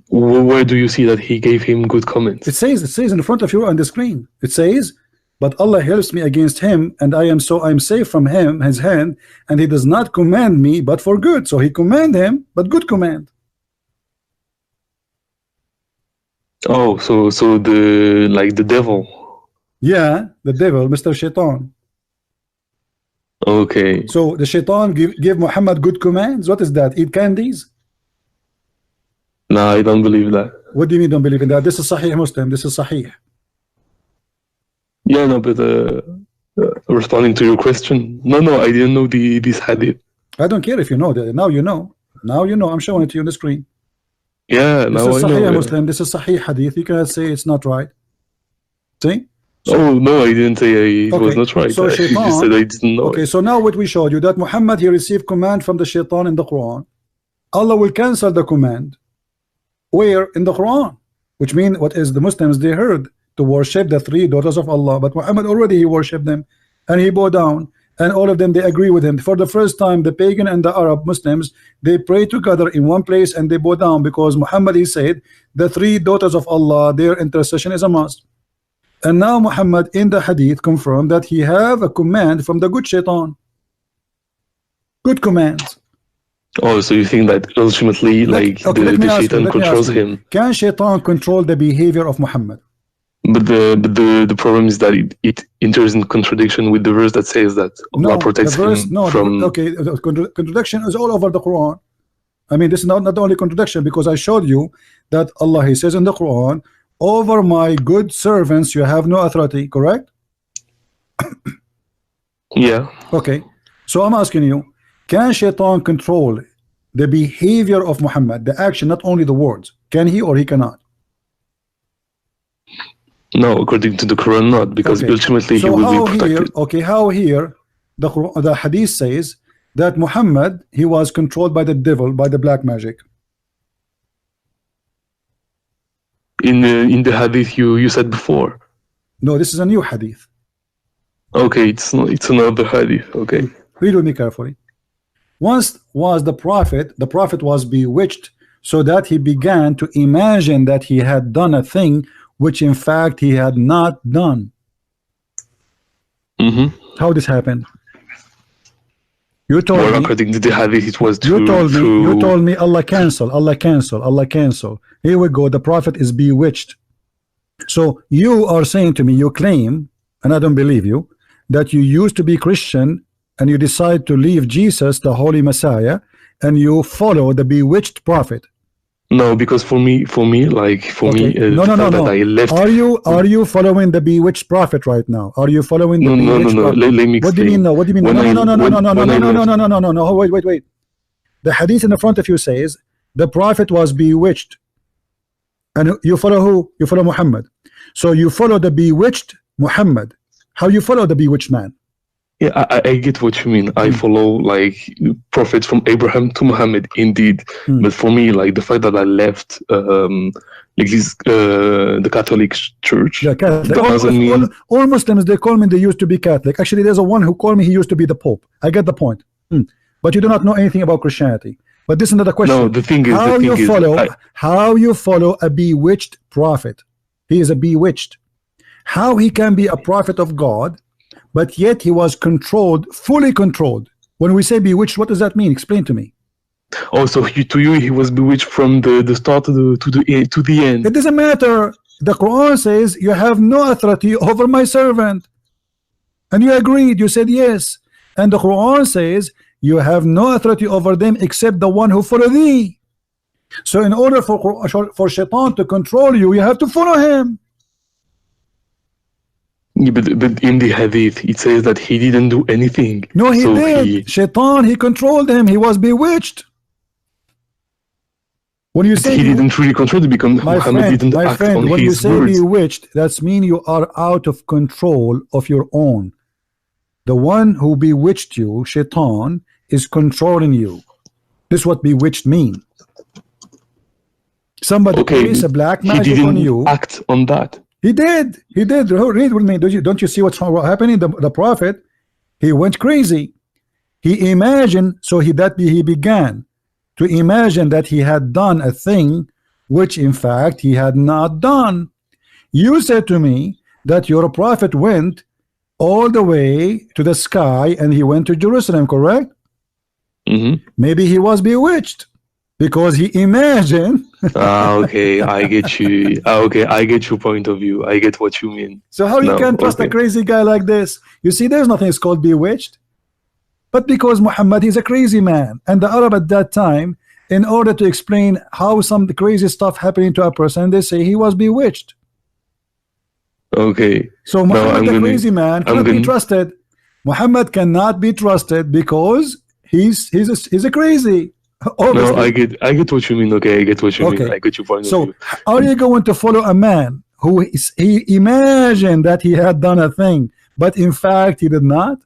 where do you see that he gave him good comments? It says in front of you on the screen. It says, but Allah helps me against him, and I'm safe from his hand, and he does not command me but for good. So he command him, but good command. Oh, so the devil. Yeah, the devil, Mr. Shaitan. Okay. So the Shaitan give Muhammad good commands. What is that? Eat candies? No, I don't believe that. What do you mean don't believe in that? This is Sahih Muslim. This is Sahih. Yeah, no, but responding to your question, no, I didn't know this hadith. I don't care if you know that. Now you know. Now you know. I'm showing it to you on the screen. Yeah, this is Sahih Muslim. This is Sahih hadith. You cannot say it's not right. See? So, no, I didn't say it was not right. So Shaitan, just said I didn't know. Okay, so now what we showed you that Muhammad he received command from the Shaitan in the Quran. Allah will cancel the command, Where? In the Quran. Which means what is the Muslims, they heard to worship the 3 daughters of Allah, but Muhammad already he worshipped them and he bowed down, and all of them they agree with him. For the first time, the pagan and the Arab Muslims, they pray together in one place and they bow down, because Muhammad, he said the 3 daughters of Allah, their intercession is a must. And now Muhammad in the hadith confirmed that he have a command from the good shaitan. Good commands. Oh, so you think that ultimately, like, the shaitan controls him? Can shaitan control the behavior of Muhammad? But the problem is that it enters in contradiction with the verse that says that Allah protects him from. Okay, contradiction is all over the Quran. I mean, this is not only contradiction, because I showed you that Allah, he says in the Quran, over my good servants you have no authority, correct? Yeah. Okay, so I'm asking you, can shaitan control the behavior of Muhammad, the action, not only the words? Can he or he cannot? No, according to the Quran, not, because ultimately he will be protected. How here the hadith says that Muhammad, he was controlled by the devil, by the black magic? In the hadith you said before. No, this is a new hadith. Okay, it's another hadith. Okay. Read with me carefully. Once was the prophet was bewitched, so that he began to imagine that he had done a thing which in fact he had not done. How this happened? You told me. According to the hadith, it was you told me Allah cancel. Here we go. The prophet is bewitched. So you are saying to me, you claim, and I don't believe you, that you used to be Christian and you decide to leave Jesus, the Holy Messiah, and you follow the bewitched prophet. No, because for me, that I left. Are you following the bewitched prophet right now? Are you following the bewitched prophet? Let me explain. What do you mean? No. What do you mean? No. Wait. The hadith in the front of you says the prophet was bewitched, and you follow who? You follow Muhammad. So you follow the bewitched Muhammad. How you follow the bewitched man? Yeah, I get what you mean. I follow like prophets from Abraham to Muhammad, indeed. But for me, like the fact that I left, like this, the Catholic Church. Yeah, Catholic. All Muslims, they call me. They used to be Catholic. Actually, there's a one who called me. He used to be the Pope. I get the point. But you do not know anything about Christianity. But this is another question. No, the thing is, how you follow a bewitched prophet? He is a bewitched. How he can be a prophet of God? But yet he was controlled, fully controlled. When we say bewitched, what does that mean? Explain to me. Oh, so to you he was bewitched from the start to the end. It doesn't matter. The Quran says you have no authority over my servant, and you agreed. You said yes. And the Quran says you have no authority over them except the one who follow thee. So in order for Shaitan to control you, you have to follow him. Yeah, but in the hadith it says that he didn't do anything. No, he did. Shaitan, he controlled him. He was bewitched. When you say he didn't really control it, because Muhammad didn't act on when his you say words. Bewitched, that's mean you are out of control of your own. The one who bewitched you, Shaitan, is controlling you. This is what bewitched mean. Somebody plays a black magic on you. He didn't act on that. He did. Read with me. Don't you see what's happening? The prophet, he went crazy. He imagined, he began to imagine that he had done a thing which in fact he had not done. You said to me that your prophet went all the way to the sky and he went to Jerusalem, correct? Maybe he was bewitched because he imagined. Okay, I get you. Okay, I get your point of view. I get what you mean. So how you can trust a crazy guy like this? You see, there's nothing is called bewitched. But because Muhammad, he's a crazy man, and the Arab at that time, in order to explain how some crazy stuff happening to a person, they say he was bewitched. Okay. So Muhammad, the crazy man, cannot be trusted. Muhammad cannot be trusted because he's a crazy. Obviously. No, I get what you mean. Okay, I get what you mean. I get your point of view. So are you going to follow a man who he imagined that he had done a thing, but in fact he did not?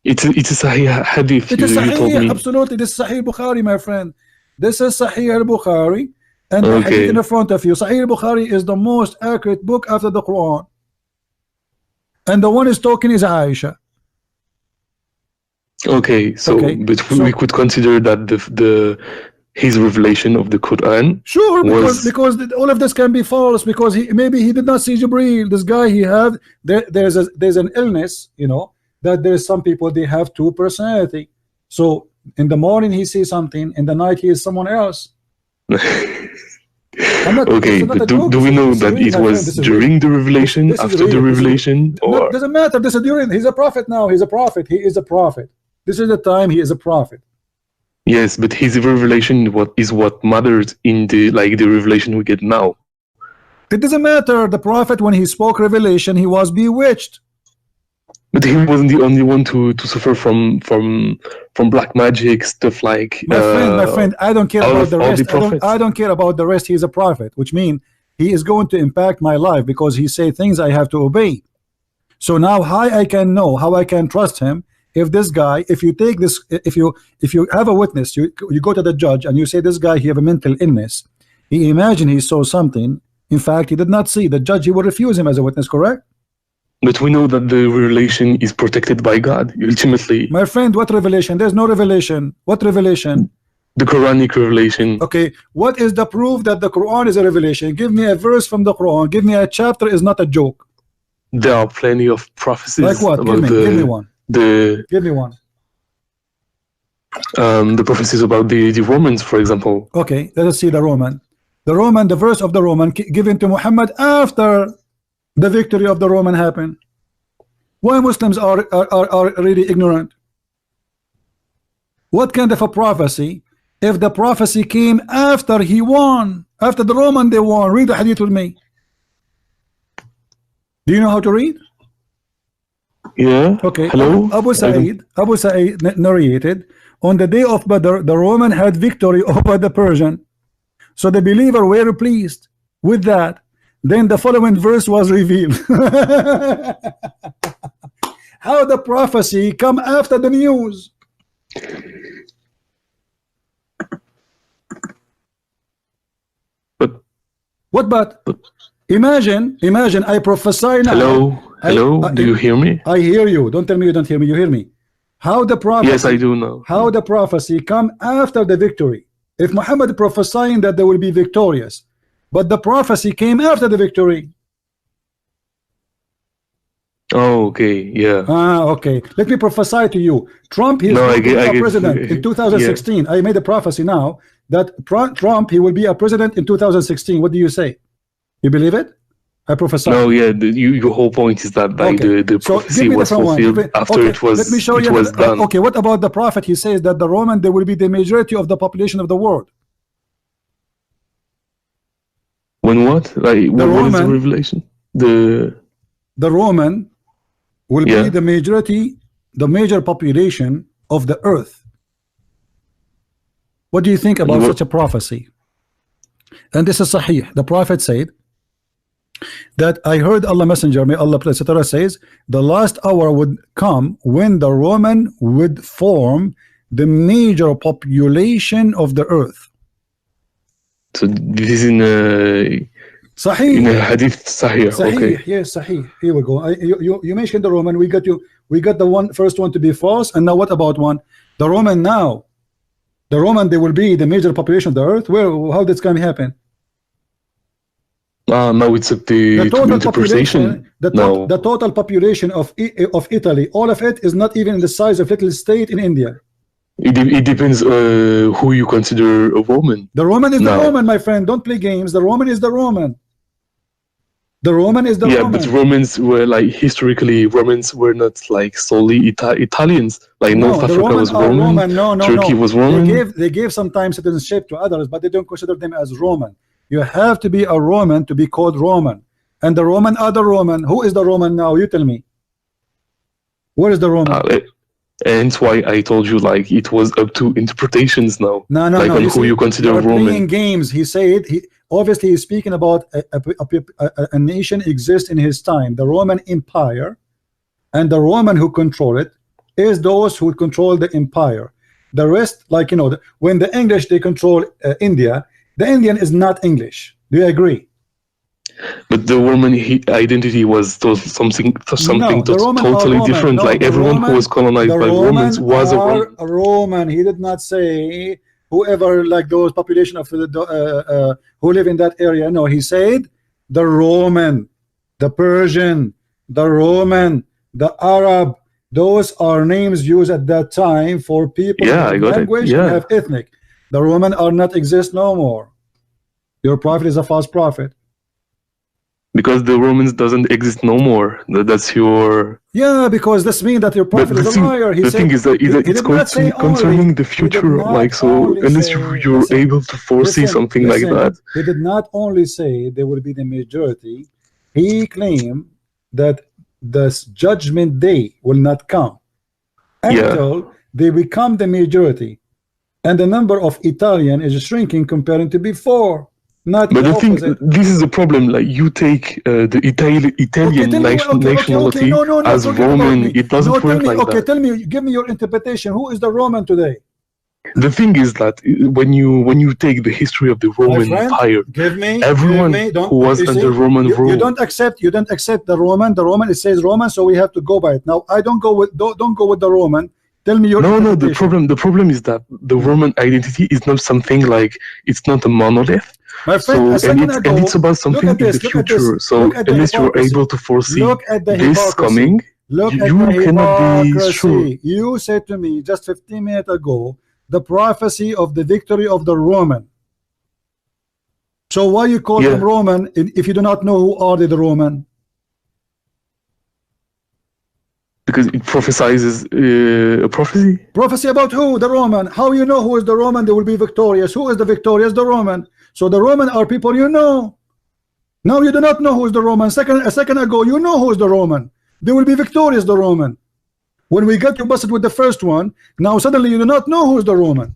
It's a Sahih hadith. It is Sahih, absolutely. This is Sahih Bukhari, my friend. This is Sahih al-Bukhari, And the hadith in the front of you, Sahih Bukhari is the most accurate book after the Quran. And the one is talking is Aisha. Okay, so but we could consider that his revelation of the Quran. Sure, because all of this can be false, because maybe he did not see Jibreel. This guy there's an illness, you know, that there's some people they have two personality. So in the morning he sees something, in the night he is someone else. Okay, but do we know that it was during the revelation, after the revelation, or doesn't matter? This is during. He's a prophet now. He's a prophet. He is a prophet. This is the time he is a prophet. Yes, but his revelation is what matters in the revelation we get now. It doesn't matter. The prophet, when he spoke revelation, he was bewitched. But he wasn't the only one to suffer from black magic stuff like. My friend, I don't care about the rest. I don't care about the rest. He's a prophet, which means he is going to impact my life because he say things I have to obey. So now, how I can know, how I can trust him? If this guy, if you take this, if you have a witness, you go to the judge and you say this guy he have a mental illness. He imagine he saw something. In fact, he did not see. The judge, he will refuse him as a witness. Correct? But we know that the revelation is protected by God, ultimately. My friend, what revelation? There's no revelation. What revelation? The Quranic revelation. Okay, what is the proof that the Quran is a revelation? Give me a verse from the Quran. Give me a chapter is not a joke. There are plenty of prophecies. Like what? Give me one. Give me one. The prophecies about the Romans, for example. Okay, let us see the Roman. The verse of the Roman given to Muhammad after the victory of the Roman happened. Why Muslims are really ignorant? What kind of a prophecy? If the prophecy came after he won, after the Roman they won. Read the hadith with me. Do you know how to read? Yeah. Okay. Hello. Abu Sa'id narrated, on the day of Badr, the Roman had victory over the Persian. So the believer were pleased with that. Then the following verse was revealed. How the prophecy come after the news? But imagine I prophesy now. Hello, do you hear me? I hear you. Don't tell me you don't hear me. You hear me. How the prophecy? Yes, I do know. How the prophecy come after the victory? If Muhammad prophesying that they will be victorious, but the prophecy came after the victory. Oh, okay, yeah. Okay. Let me prophesy to you. Trump is a president in 2016. Yeah. I made a prophecy now that Trump he will be a president in 2016. What do you say? You believe it? I prophesy. No, yeah. Your whole point is that the prophecy was fulfilled after it was. Let me show you. Done. Okay. What about the prophet? He says that the Roman they will be the majority of the population of the world. When what? Like what is the revelation? The Roman will be the majority, the major population of the earth. What do you think about such a prophecy? And this is Sahih. The prophet said that I heard Allah Messenger, may Allah bless him, says the last hour would come when the Roman would form the major population of the earth. So this is in Sahih. In a hadith Sahih. Okay. Yes, Sahih. Here we go. You mentioned the Roman. We got the first one to be false. And now what about one? The Roman now. The Roman they will be the major population of the earth. How that's going to happen? No, it's up the total population. The total population of Italy, all of it is not even in the size of little state in India. It depends who you consider a Roman. The Roman is the Roman, my friend. Don't play games. The Roman is the Roman. The Roman is the Roman. Yeah, but Romans were historically Romans were not solely Italians. North Africa was Roman. Turkey was Roman. They gave sometimes citizenship to others, but they don't consider them as Roman. You have to be a Roman to be called Roman. And the Roman are the Roman. Who is the Roman now? You tell me. Where is the Roman? And that's why I told you it was up to interpretations now. No. On who you consider Roman. Playing games. He said obviously he's speaking about a nation exists in his time, the Roman Empire, and the Roman who control it is those who control the empire. The rest, when the English they control India, The Indian is not English. Do you agree? But the Roman identity was something totally different. No, like everyone who was colonized by Romans was a Roman. He did not say whoever, like those population of who live in that area. No, he said the Roman, the Persian, the Roman, the Arab. Those are names used at that time for people who have language and have ethnic. The Roman are not exist no more. Your prophet is a false prophet. Because the Romans doesn't exist no more. That's your... Yeah, because this means that your prophet is a liar. The thing is that it's concerning the future, like, so unless you're able to foresee something like that. He did not only say there will be the majority, he claimed that the judgment day will not come until they become the majority. And the number of Italian is shrinking compared to before. But the thing, this is the problem. Like, you take the Italian nationality as Roman. It doesn't work like that. Okay, tell me, give me your interpretation. Who is the Roman today? The thing is that when you take the history of the Roman Empire, everyone who was under Roman rule, you don't accept the Roman. The Roman, it says Roman, so we have to go by it. Now I don't go with the Roman. Tell me your interpretation. The problem is that the Roman identity is not something like, it's not a monolith. My friend, and it's about something in the future. So unless you're able to foresee this coming, you cannot be sure. You said to me just 15 minutes ago the prophecy of the victory of the Roman. So why you call them Roman if you do not know who are the Roman? Because it prophesizes a prophecy. Prophecy about who? The Roman. How you know who is the Roman? They will be victorious. Who is the victorious? The Roman. So the Roman are people you know. Now you do not know who is the Roman. A second ago you know who is the Roman. They will be victorious, the Roman. When we got you busted with the first one, now suddenly you do not know who is the Roman.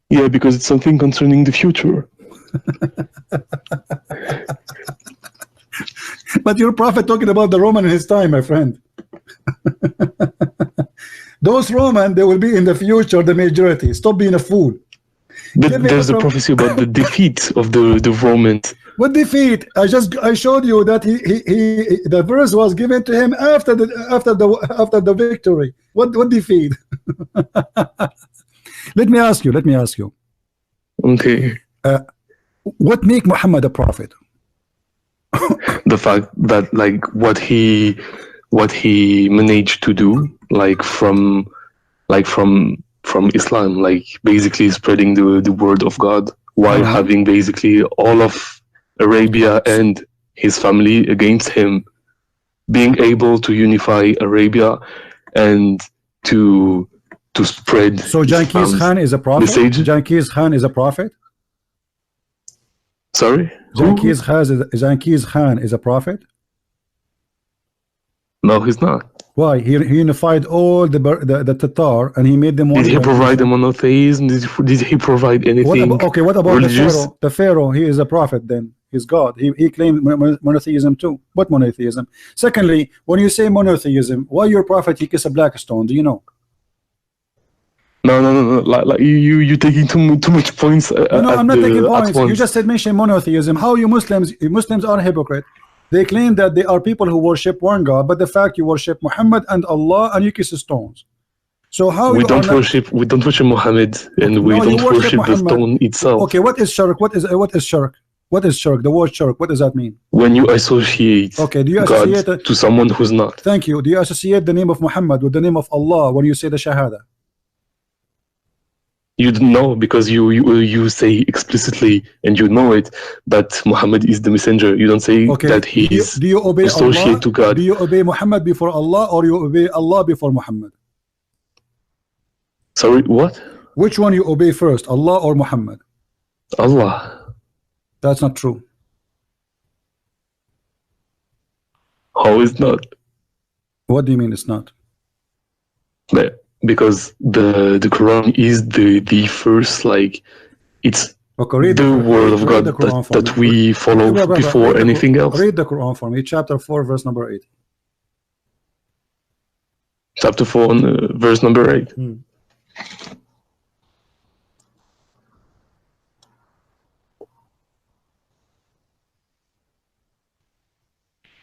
Yeah, because it's something concerning the future. But your prophet talking about the Roman in his time, my friend. Those Roman, they will be in the future the majority. Stop being a fool. But there's a prophecy about the defeat of the Romans. What defeat? I showed you that the verse was given to him after the victory. What defeat? Let me ask you. Okay. What make Muhammad a prophet? The fact that, like, what he managed to do, like from Islam, like basically spreading the word of God while having basically all of Arabia and his family against him, being able to unify Arabia and to spread. So Genghis Khan is a prophet. Genghis Khan is a prophet. Sorry, Genghis Khan is a prophet. No, he's not. Why? He unified all the Tatar and he made them one. Did he provide a monotheism? Did he provide anything? What about religious? The Pharaoh? He is a prophet then. He's God. He claimed monotheism too. What monotheism? Secondly, when you say monotheism, why your prophet he kissed a black stone? Do you know? No. Like you taking too much points. No, I'm not taking points. You just said mention monotheism. How you Muslims are hypocrite. They claim that they are people who worship one God, but the fact you worship Muhammad and Allah and you kiss stones. So how we don't worship Muhammad and we don't worship the stone itself. Okay, what is shirk? What is shirk? What is shirk? The word shirk, what does that mean? When you associate do you associate God to someone who's not. Thank you. Do you associate the name of Muhammad with the name of Allah when you say the Shahada? You don't know, because you say explicitly and you know it that Muhammad is the messenger. You don't say that he is associated to God. Do you obey Muhammad before Allah or you obey Allah before Muhammad? Sorry, what? Which one you obey first, Allah or Muhammad? Allah. That's not true. How is not? What do you mean it's not? Because the Quran is the first, like, it's the word of God that we follow before anything else. Read the Quran for me, chapter 4 verse number 8. Chapter 4 verse number 8.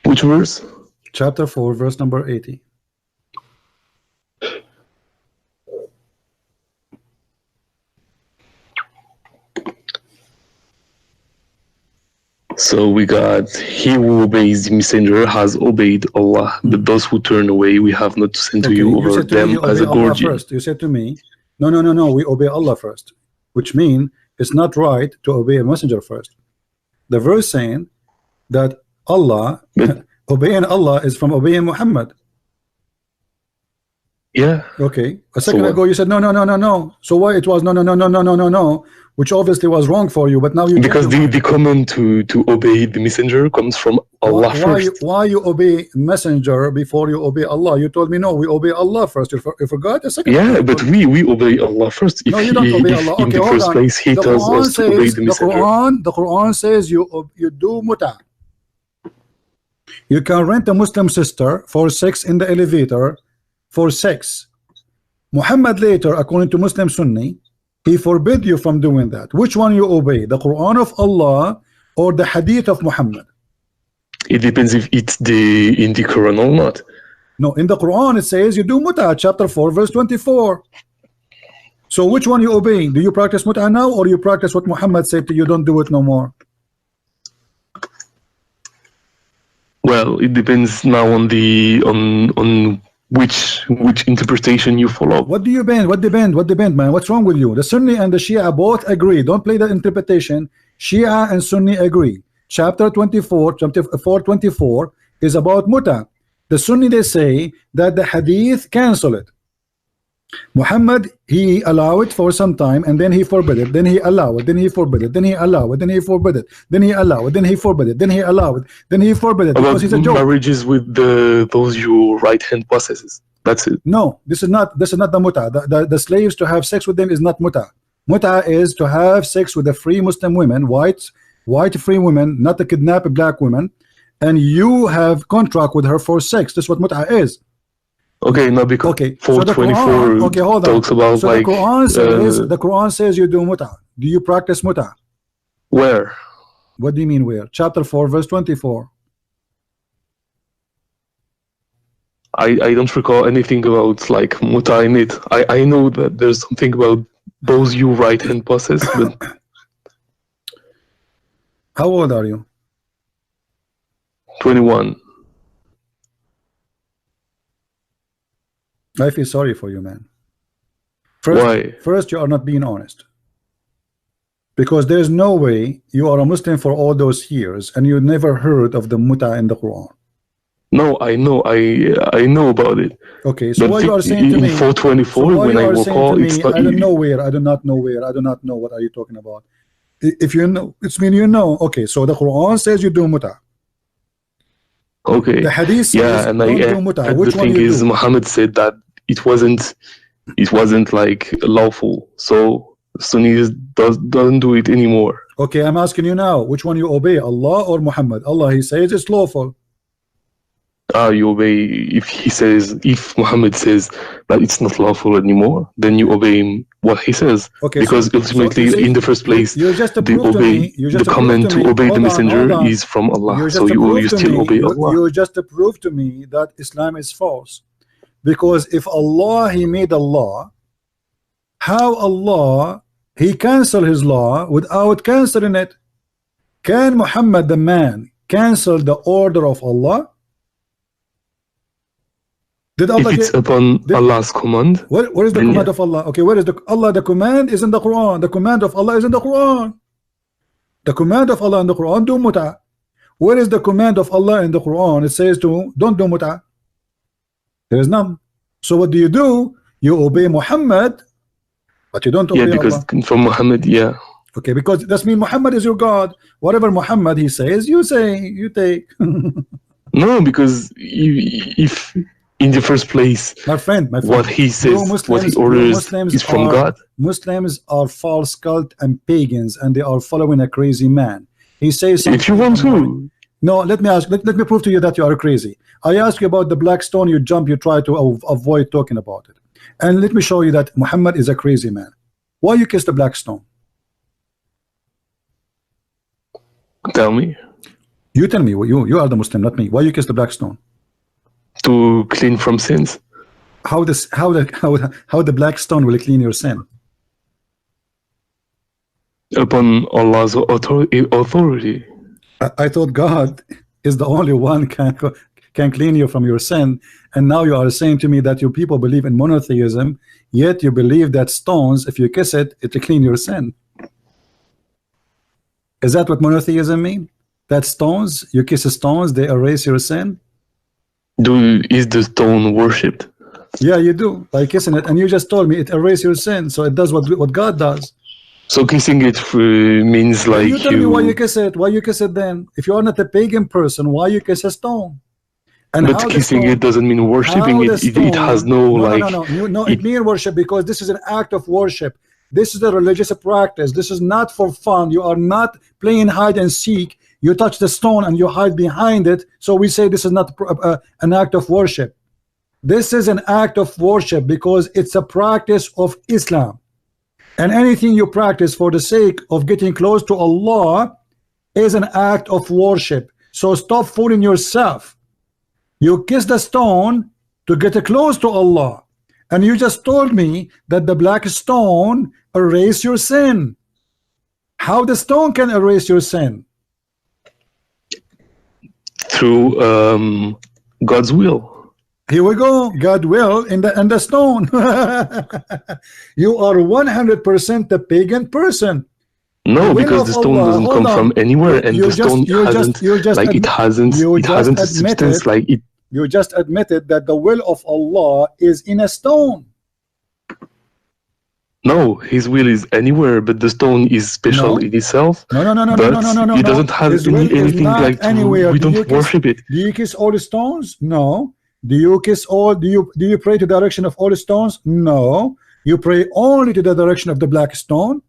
Which verse? Chapter 4, verse number 80. So we got, he who obeys the messenger has obeyed Allah, but those who turn away, we have not sent to you over them as a guardian. First. You said to me, no, we obey Allah first, which means it's not right to obey a messenger first. The verse saying that Allah, obeying Allah is from obeying Muhammad. Yeah. Okay. A second ago you said no. So why it was no, which obviously was wrong for you, but now you because the command to obey the messenger comes from Allah first. Why you obey messenger before you obey Allah? You told me no, we obey Allah first. You forgot a second. Yeah, but we obey Allah first. If no, you don't obey Allah. Okay, in the first place He tells us to obey the messenger. The Quran says you do muta. You can rent a Muslim sister for sex in the elevator. For sex. Muhammad later, according to Muslim Sunni, he forbid you from doing that. Which one you obey? The Quran of Allah or the Hadith of Muhammad? It depends if it's in the Quran or not. No, in the Quran it says you do muta, chapter 4, verse 24. So which one you obeying? Do you practice muta now, or you practice what Muhammad said to you, don't do it no more? Well, it depends now on the on which interpretation you follow. What do you bend? What depend, man? What's wrong with you? The Sunni and the Shia both agree. Don't play the interpretation. Shia and Sunni agree. Chapter 24, chapter 424 is about muta. The Sunni, they say that the hadith cancel it. Muhammad, he allow it for some time and then he forbid it, then he allow it, then he forbid it, then he allow it, then he forbid it, then he allow it, then he forbid it, then he allow it, then he forbid it. About marriages with those your right hand possesses. That's it. No, this is not the muta. The slaves to have sex with them is not muta. Muta is to have sex with the free Muslim women, white free women, not to kidnap black women, and you have contract with her for sex. That's what muta is. Okay, no, because 424 talks about so like the Quran says you do muta. Do you practice muta? Where? What do you mean where? Chapter 4, verse 24. I don't recall anything about like muta in it. I know that there's something about those you right hand possess, but how old are you? 21. I feel sorry for you, man. Why? First, you are not being honest. Because there's no way you are a Muslim for all those years and you never heard of the muta in the Quran. No, I know. I know about it. Okay, so what you are saying to me? 424, when I will call, it's not. I don't know where. I do not know where. I do not know what are you talking about. If you know, it's mean you know. Okay, so the Quran says you do muta. Okay. The Hadith says yeah, and don't do muta. Which the thing is, Muhammad said that it wasn't like lawful. So Sunnis doesn't do it anymore. Okay, I'm asking you now, which one you obey, Allah or Muhammad? Allah, he says it's lawful. You obey if Muhammad says that it's not lawful anymore, then you obey him what he says. Okay, because ultimately, in the first place, the command to obey the messenger is from Allah. So you still obey Allah. You just prove to me that Islam is false. Because if Allah, he made a law, how Allah, he cancel his law without canceling it? Can Muhammad the man cancel the order of Allah? Did Allah if it's upon Allah's command, what is the command of Allah? Okay, where is the Allah? The command is in the Quran. The command of Allah is in the Quran. The command of Allah in the Quran, do muta. Where is the command of Allah in the Quran? It says to don't do muta. There is none. So what do? You obey Muhammad, but you don't obey Allah. Yeah, because from Muhammad, yeah. Okay, because that means Muhammad is your God. Whatever Muhammad he says, you say, you take. No, because if in the first place, my friend, what he says, what he orders is from God. Muslims are false cult and pagans, and they are following a crazy man. He says something. If you want to. No, let me ask. Let me prove to you that you are crazy. I ask you about the black stone. You jump. You try to avoid talking about it. And let me show you that Muhammad is a crazy man. Why you kiss the black stone? Tell me. You tell me. You are the Muslim, not me. Why you kiss the black stone? To clean from sins. How the black stone will clean your sin? Upon Allah's authority. I thought God is the only one can clean you from your sin, and now you are saying to me that you people believe in monotheism, yet you believe that stones, if you kiss it, it will clean your sin. Is that what monotheism mean? That stones, you kiss the stones, they erase your sin? Is the stone worshipped? Yeah, you do, by kissing it, and you just told me it erases your sin, so it does what God does. So kissing it means like you tell me why you kiss it. Why you kiss it then? If you are not a pagan person, why you kiss a stone? And but kissing it doesn't mean worshipping it. It has no it means worship, because this is an act of worship. This is a religious practice. This is not for fun. You are not playing hide and seek. You touch the stone and you hide behind it. So we say this is not an act of worship. This is an act of worship because it's a practice of Islam. And anything you practice for the sake of getting close to Allah is an act of worship. So stop fooling yourself. You kiss the stone to get close to Allah, and you just told me that the black stone erase your sin. How the stone can erase your sin? Through God's will. Here we go. God will in the stone. You are 100% a pagan person. No, because the stone doesn't come from anywhere, and the stone hasn't a substance like it. You just admitted that the will of Allah is in a stone. No, His will is anywhere, but the stone is special in itself. No. It doesn't have anything like anywhere. We don't worship it. Do you kiss all the stones? No. Do you kiss all? Do you pray to the direction of all the stones? No. You pray only to the direction of the black stone.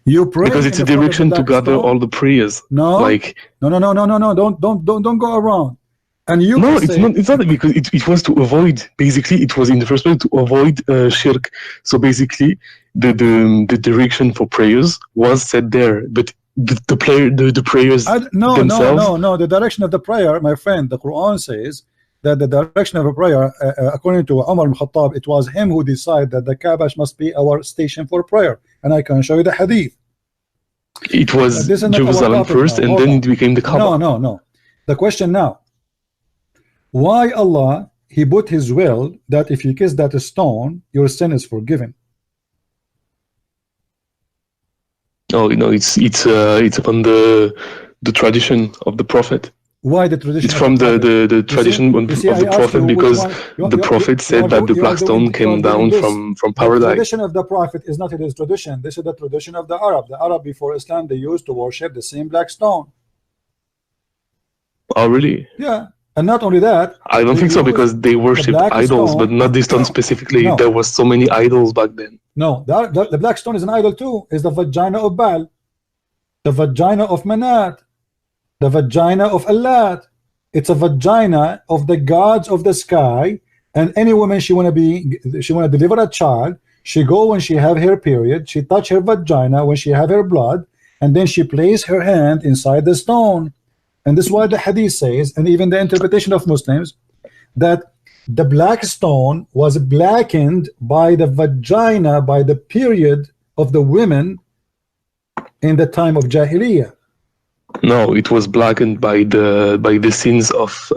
You pray because it's a direction to gather all the prayers. No. Like no. Don't go around. And you no, it's not because it was to avoid. Basically, it was in the first place to avoid shirk. So basically, the direction for prayers was set there, but the prayers themselves. No. The direction of the prayer, my friend, the Quran says that the direction of a prayer, according to Umar ibn Khattab, it was him who decided that the Kaaba must be our station for prayer, and I can show you the hadith. It was Jerusalem first, and then it became the Kaaba. No. The question now. Why Allah He put His will that if you kiss that stone, your sin is forgiven? Oh, it's upon the tradition of the Prophet. Why the tradition? It's from the tradition of the Prophet, because the Prophet said that the black stone came down from paradise. The tradition of the Prophet is not his tradition. This is the tradition of the Arab. The Arab before Islam, they used to worship the same black stone. Oh, really? Yeah. And not only that, I don't think so, because they worshipped idols, but not this stone specifically. No. There was so many idols back then. No, the black stone is an idol too. It's the vagina of Baal, the vagina of Manat, the vagina of Allat. It's a vagina of the gods of the sky. And any woman she wanna deliver a child, she go when she have her period, she touch her vagina when she have her blood, and then she place her hand inside the stone. And this is why the hadith says, and even the interpretation of Muslims, that the black stone was blackened by the vagina, by the period of the women in the time of Jahiliyyah. No, it was blackened by the sins of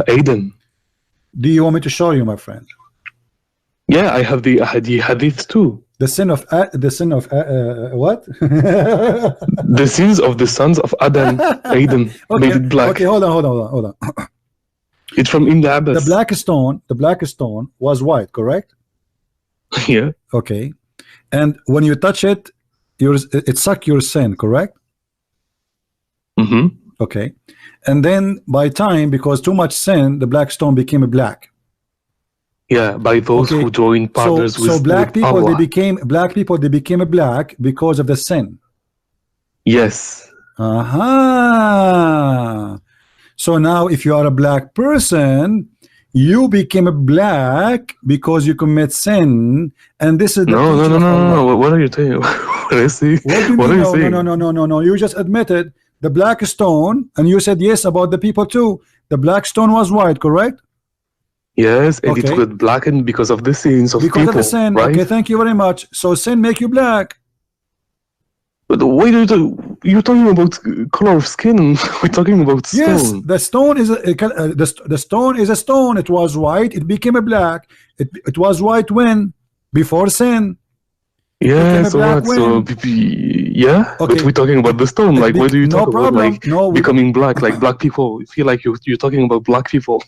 Adam. Do you want me to show you, my friend? Yeah, I have the hadith too. The sin of what? The sins of the sons of Adam made it black. Okay, hold on. It's from Ibn Abbas. The black stone was white, correct? Yeah. Okay. And when you touch it, it suck your sin, correct? Mm-hmm. Okay. And then by time, because too much sin, the black stone became black. Yeah, by those who joined partners with so black people Allah. they became black because of the sin. Yes. So now if you are a black person, you became black because you commit sin, and this is the no. What are you saying? What are you saying? No. You just admitted the black stone, and you said yes about the people too. The black stone was white, correct? Yes, and it got blackened because of the sins of because people, of the sin. right? Okay, thank you very much. So sin make you black. But why you're talking about color of skin? We're talking about stone. Yes, the stone is the stone is a stone. It was white. It became a black. It was white when? Before sin. Yeah, so what? So yeah, okay. But we're talking about the stone. Like, why do you talk about like becoming black? Like black people. I feel like you're talking about black people.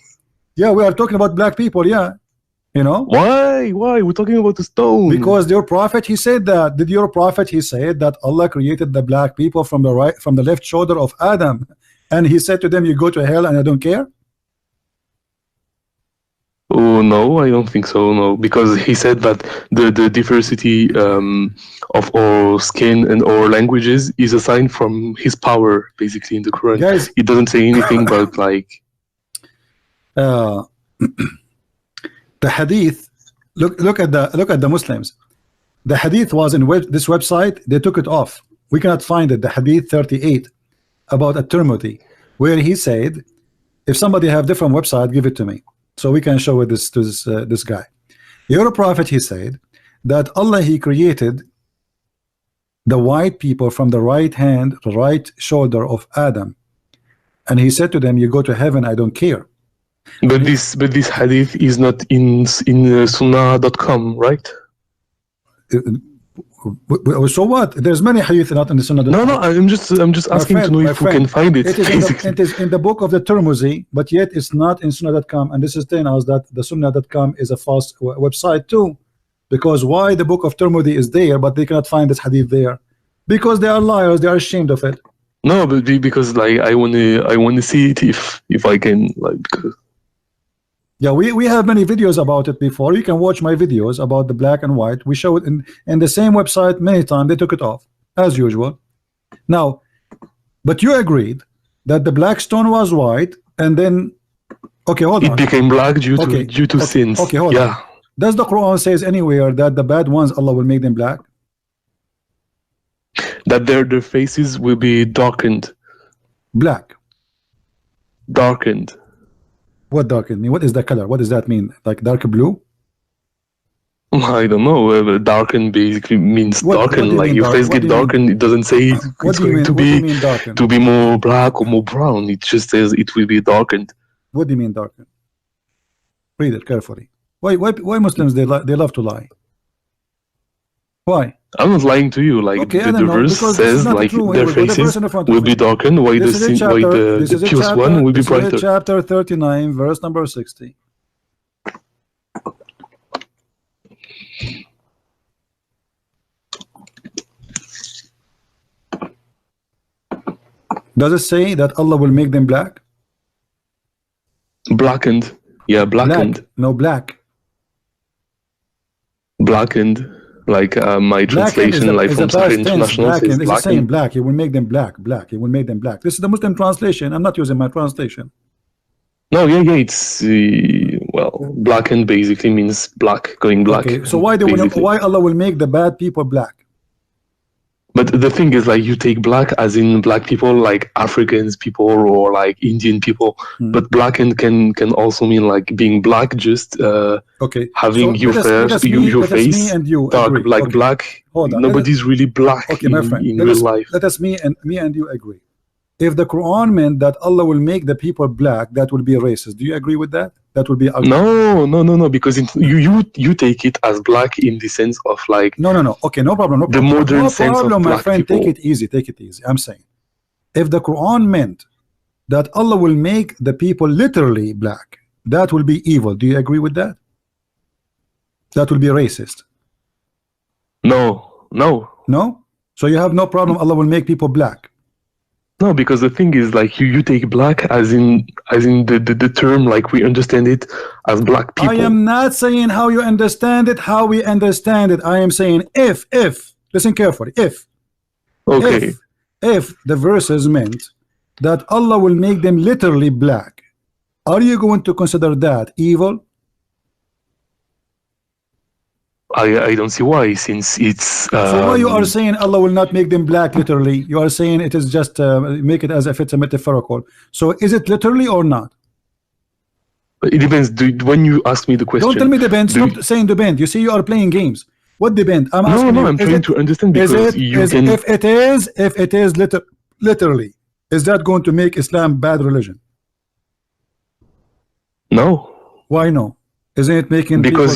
Yeah, we are talking about black people. Yeah, you know. Why? We're talking about the stone. Because your prophet, he said that. Did your prophet, he said that Allah created the black people from the left shoulder of Adam, and he said to them, "You go to hell, and I don't care." Oh no, I don't think so. No, because he said that the diversity of our skin and our languages is a sign from his power, basically in the Quran. Guys, it doesn't say anything about like. The hadith. Look at the Muslims. The hadith was in this website. They took it off. We cannot find it. The hadith 38 about at-Tirmidhi, where he said, "If somebody have different website, give it to me, so we can show it to this guy." Your prophet, he said that Allah, he created the white people from the right hand, the right shoulder of Adam, and he said to them, "You go to heaven, I don't care." But this hadith is not in Sunnah.com, right? So what? There's many hadith not in the Sunnah. No, I'm just asking to know if we can find it. It is in the book of the Tirmidhi, but yet it's not in Sunnah.com, and this is telling us that the Sunnah.com is a false website too. Because why the book of Tirmidhi is there, but they cannot find this hadith there? Because they are liars. They are ashamed of it. No, but because like I wanna see it if I can like. Yeah, we have many videos about it before. You can watch my videos about the black and white. We show it in the same website many times. They took it off as usual. Now, but you agreed that the black stone was white, and then hold on. It became black due to sins. Okay, hold on. Does the Quran says anywhere that the bad ones Allah will make them black? That their faces will be darkened. Black. Darkened. What darkened mean? What is the color? What does that mean? Like dark blue? I don't know. Darken basically means darken. Like your face get darkened. It doesn't say it's going to be more black or more brown. It just says it will be darkened. What do you mean darkened? Read it carefully. Why Muslims they love to lie? Why? I'm not lying to you. Like the verse says, like their faces will be darkened. Why the pious one will be brighter? Chapter 39, verse number 60. Does it say that Allah will make them black? Blackened. Yeah, blackened. Black. No, black. Blackened. Like my translation, like from Sahih International, says it's saying black. He will make them black. He will make them black. This is the Muslim translation. I'm not using my translation. No, yeah, it's blackened basically means black, going black. Okay, so why Allah will make the bad people black? But the thing is, like, you take black as in black people, like Africans people or like Indian people. But blackened can also mean like being black, just having your face dark, like black. Nobody's really black in real life. Let us me and you agree. If the Quran meant that Allah will make the people black, that will be racist. Do you agree with that? That would be no, because you take it as black in the sense of like no. Okay, no problem. The modern sense of black my friend. People. Take it easy. I'm saying, if the Quran meant that Allah will make the people literally black, that will be evil. Do you agree with that? That will be racist. No. So you have no problem. Allah will make people black. No, because the thing is, like, you take black as in the term, like we understand it as black people. I am not saying how you understand it, how we understand it. I am saying if listen carefully, if the verses meant that Allah will make them literally black, are you going to consider that evil? I don't see why, since it's. So why you are saying Allah will not make them black literally? You are saying it is just make it as if it's a metaphorical. So is it literally or not? It depends. When you ask me the question, don't tell me depends. Stop saying depend. You see, you are playing games. What depend? I'm asking you. I'm trying to understand, because if it is literally, is that going to make Islam bad religion? No. Why no? Isn't it making because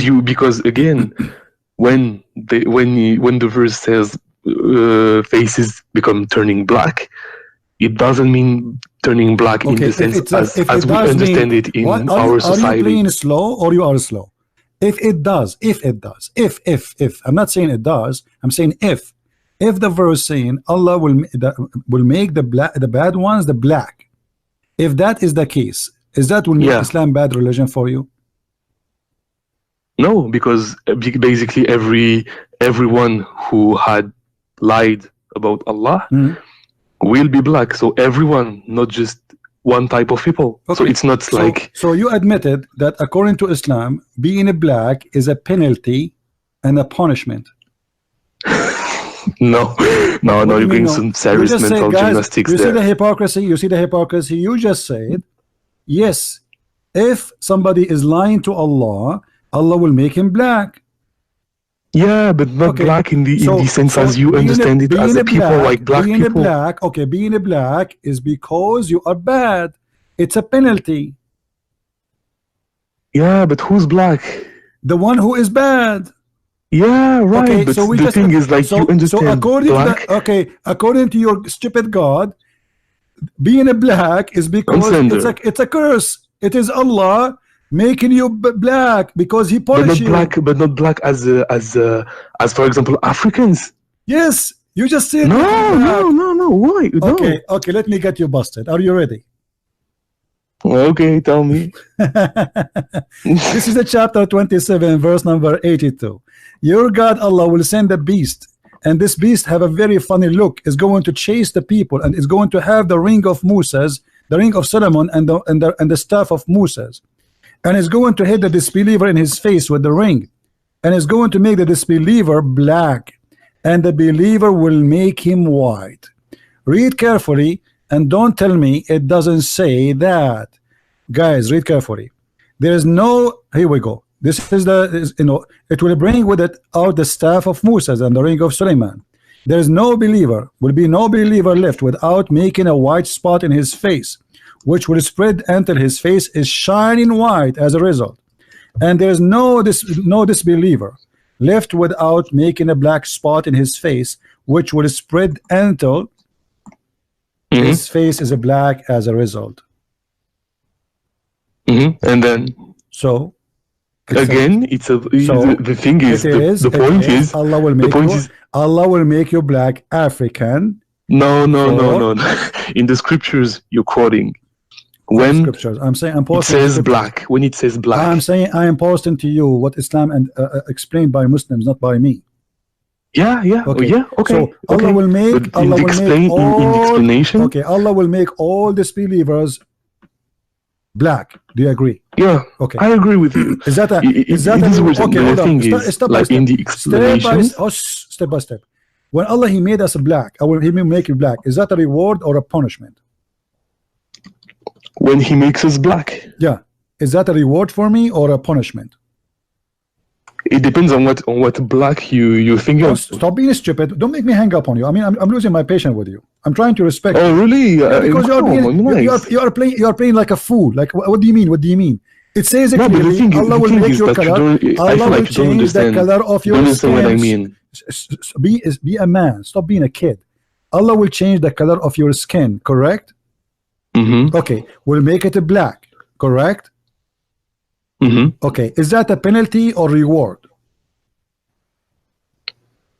again, when the verse says faces become turning black, it doesn't mean turning black in the sense as we understand it in our society. Are you playing slow or you are slow? If it does, I'm not saying it does, I'm saying if the verse saying Allah will make the bad ones the black, if that is the case, is that will make Islam bad religion for you? No, because basically everyone who had lied about Allah will be black. So everyone, not just one type of people. Okay. So it's not like. So you admitted that according to Islam, being a black is a penalty and a punishment. No, you're doing some serious mental gymnastics there. You see the hypocrisy. You just said, yes, if somebody is lying to Allah, Allah will make him black. Yeah, but not black in the sense as you understand it as a people like black people. Being a black is because you are bad. It's a penalty. Yeah, but who's black? The one who is bad. Yeah, right. Okay, but so the thing is, like, you understand. So according to your stupid God, being a black is because it's a curse. It is Allah making you black because He punished you. But not black as for example Africans. Yes, you just said no. Why? Okay. Let me get you busted. Are you ready? Okay, tell me. This is the chapter 27, verse number 82. Your God Allah will send a beast, and this beast have a very funny look. Is going to chase the people, and is going to have the ring of Moses, the ring of Solomon, and the staff of Moses. And is going to hit the disbeliever in his face with the ring, and is going to make the disbeliever black, and the believer will make him white. Read carefully and don't tell me it doesn't say that. Guys, read carefully. There is no, here we go. This is it will bring with it out the staff of Moses and the ring of Suleiman. There is no believer, will be no believer left without making a white spot in his face, which will spread until his face is shining white as a result. And there is no disbeliever left without making a black spot in his face, which will spread until his face is a black as a result. And then so again, the thing is, the point is, Allah will make you black African. No. In the scriptures you're quoting, when scriptures, I'm saying it says black. When it says black, I'm saying I am posting to you what Islam and explained by Muslims, not by me. Yeah. Okay. So Allah will make Allah will make all disbelievers black. Do you agree? Yeah. Okay. I agree with you. Is that okay? The thing is, like in the explanation, step by step. When Allah He made us black, He will make you black. Is that a reward or a punishment? When He makes us black. Yeah. Is that a reward for me or a punishment? It depends on what black you think of. Stop being stupid. Don't make me hang up on you. I mean, I'm losing my patience with you. I'm trying to respect. Oh, really? Because you are playing like a fool. Like, what do you mean? What do you mean? It says it clearly. Allah will make your color. Allah will change the color of your skin. What I mean? Be a man. Stop being a kid. Allah will change the color of your skin. Correct? Okay. We'll make it black. Correct? Okay. Is that a penalty or reward?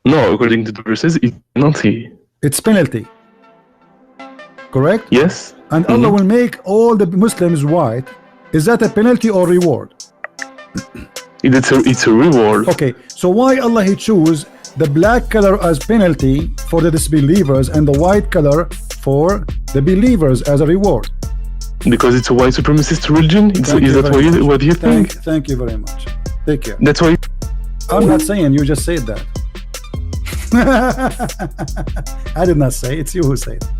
No, according to the verses, it's penalty. It's penalty. Correct? Yes. And Allah will make all the Muslims white. Is that a penalty or reward? It's a reward. Okay. So why Allah He choose the black color as penalty for the disbelievers and the white color for the believers as a reward? Because it's a white supremacist religion. Is that what you think? Thank you very much. Take care. That's why. I'm not saying, you just said that. I did not say, it's you who said it.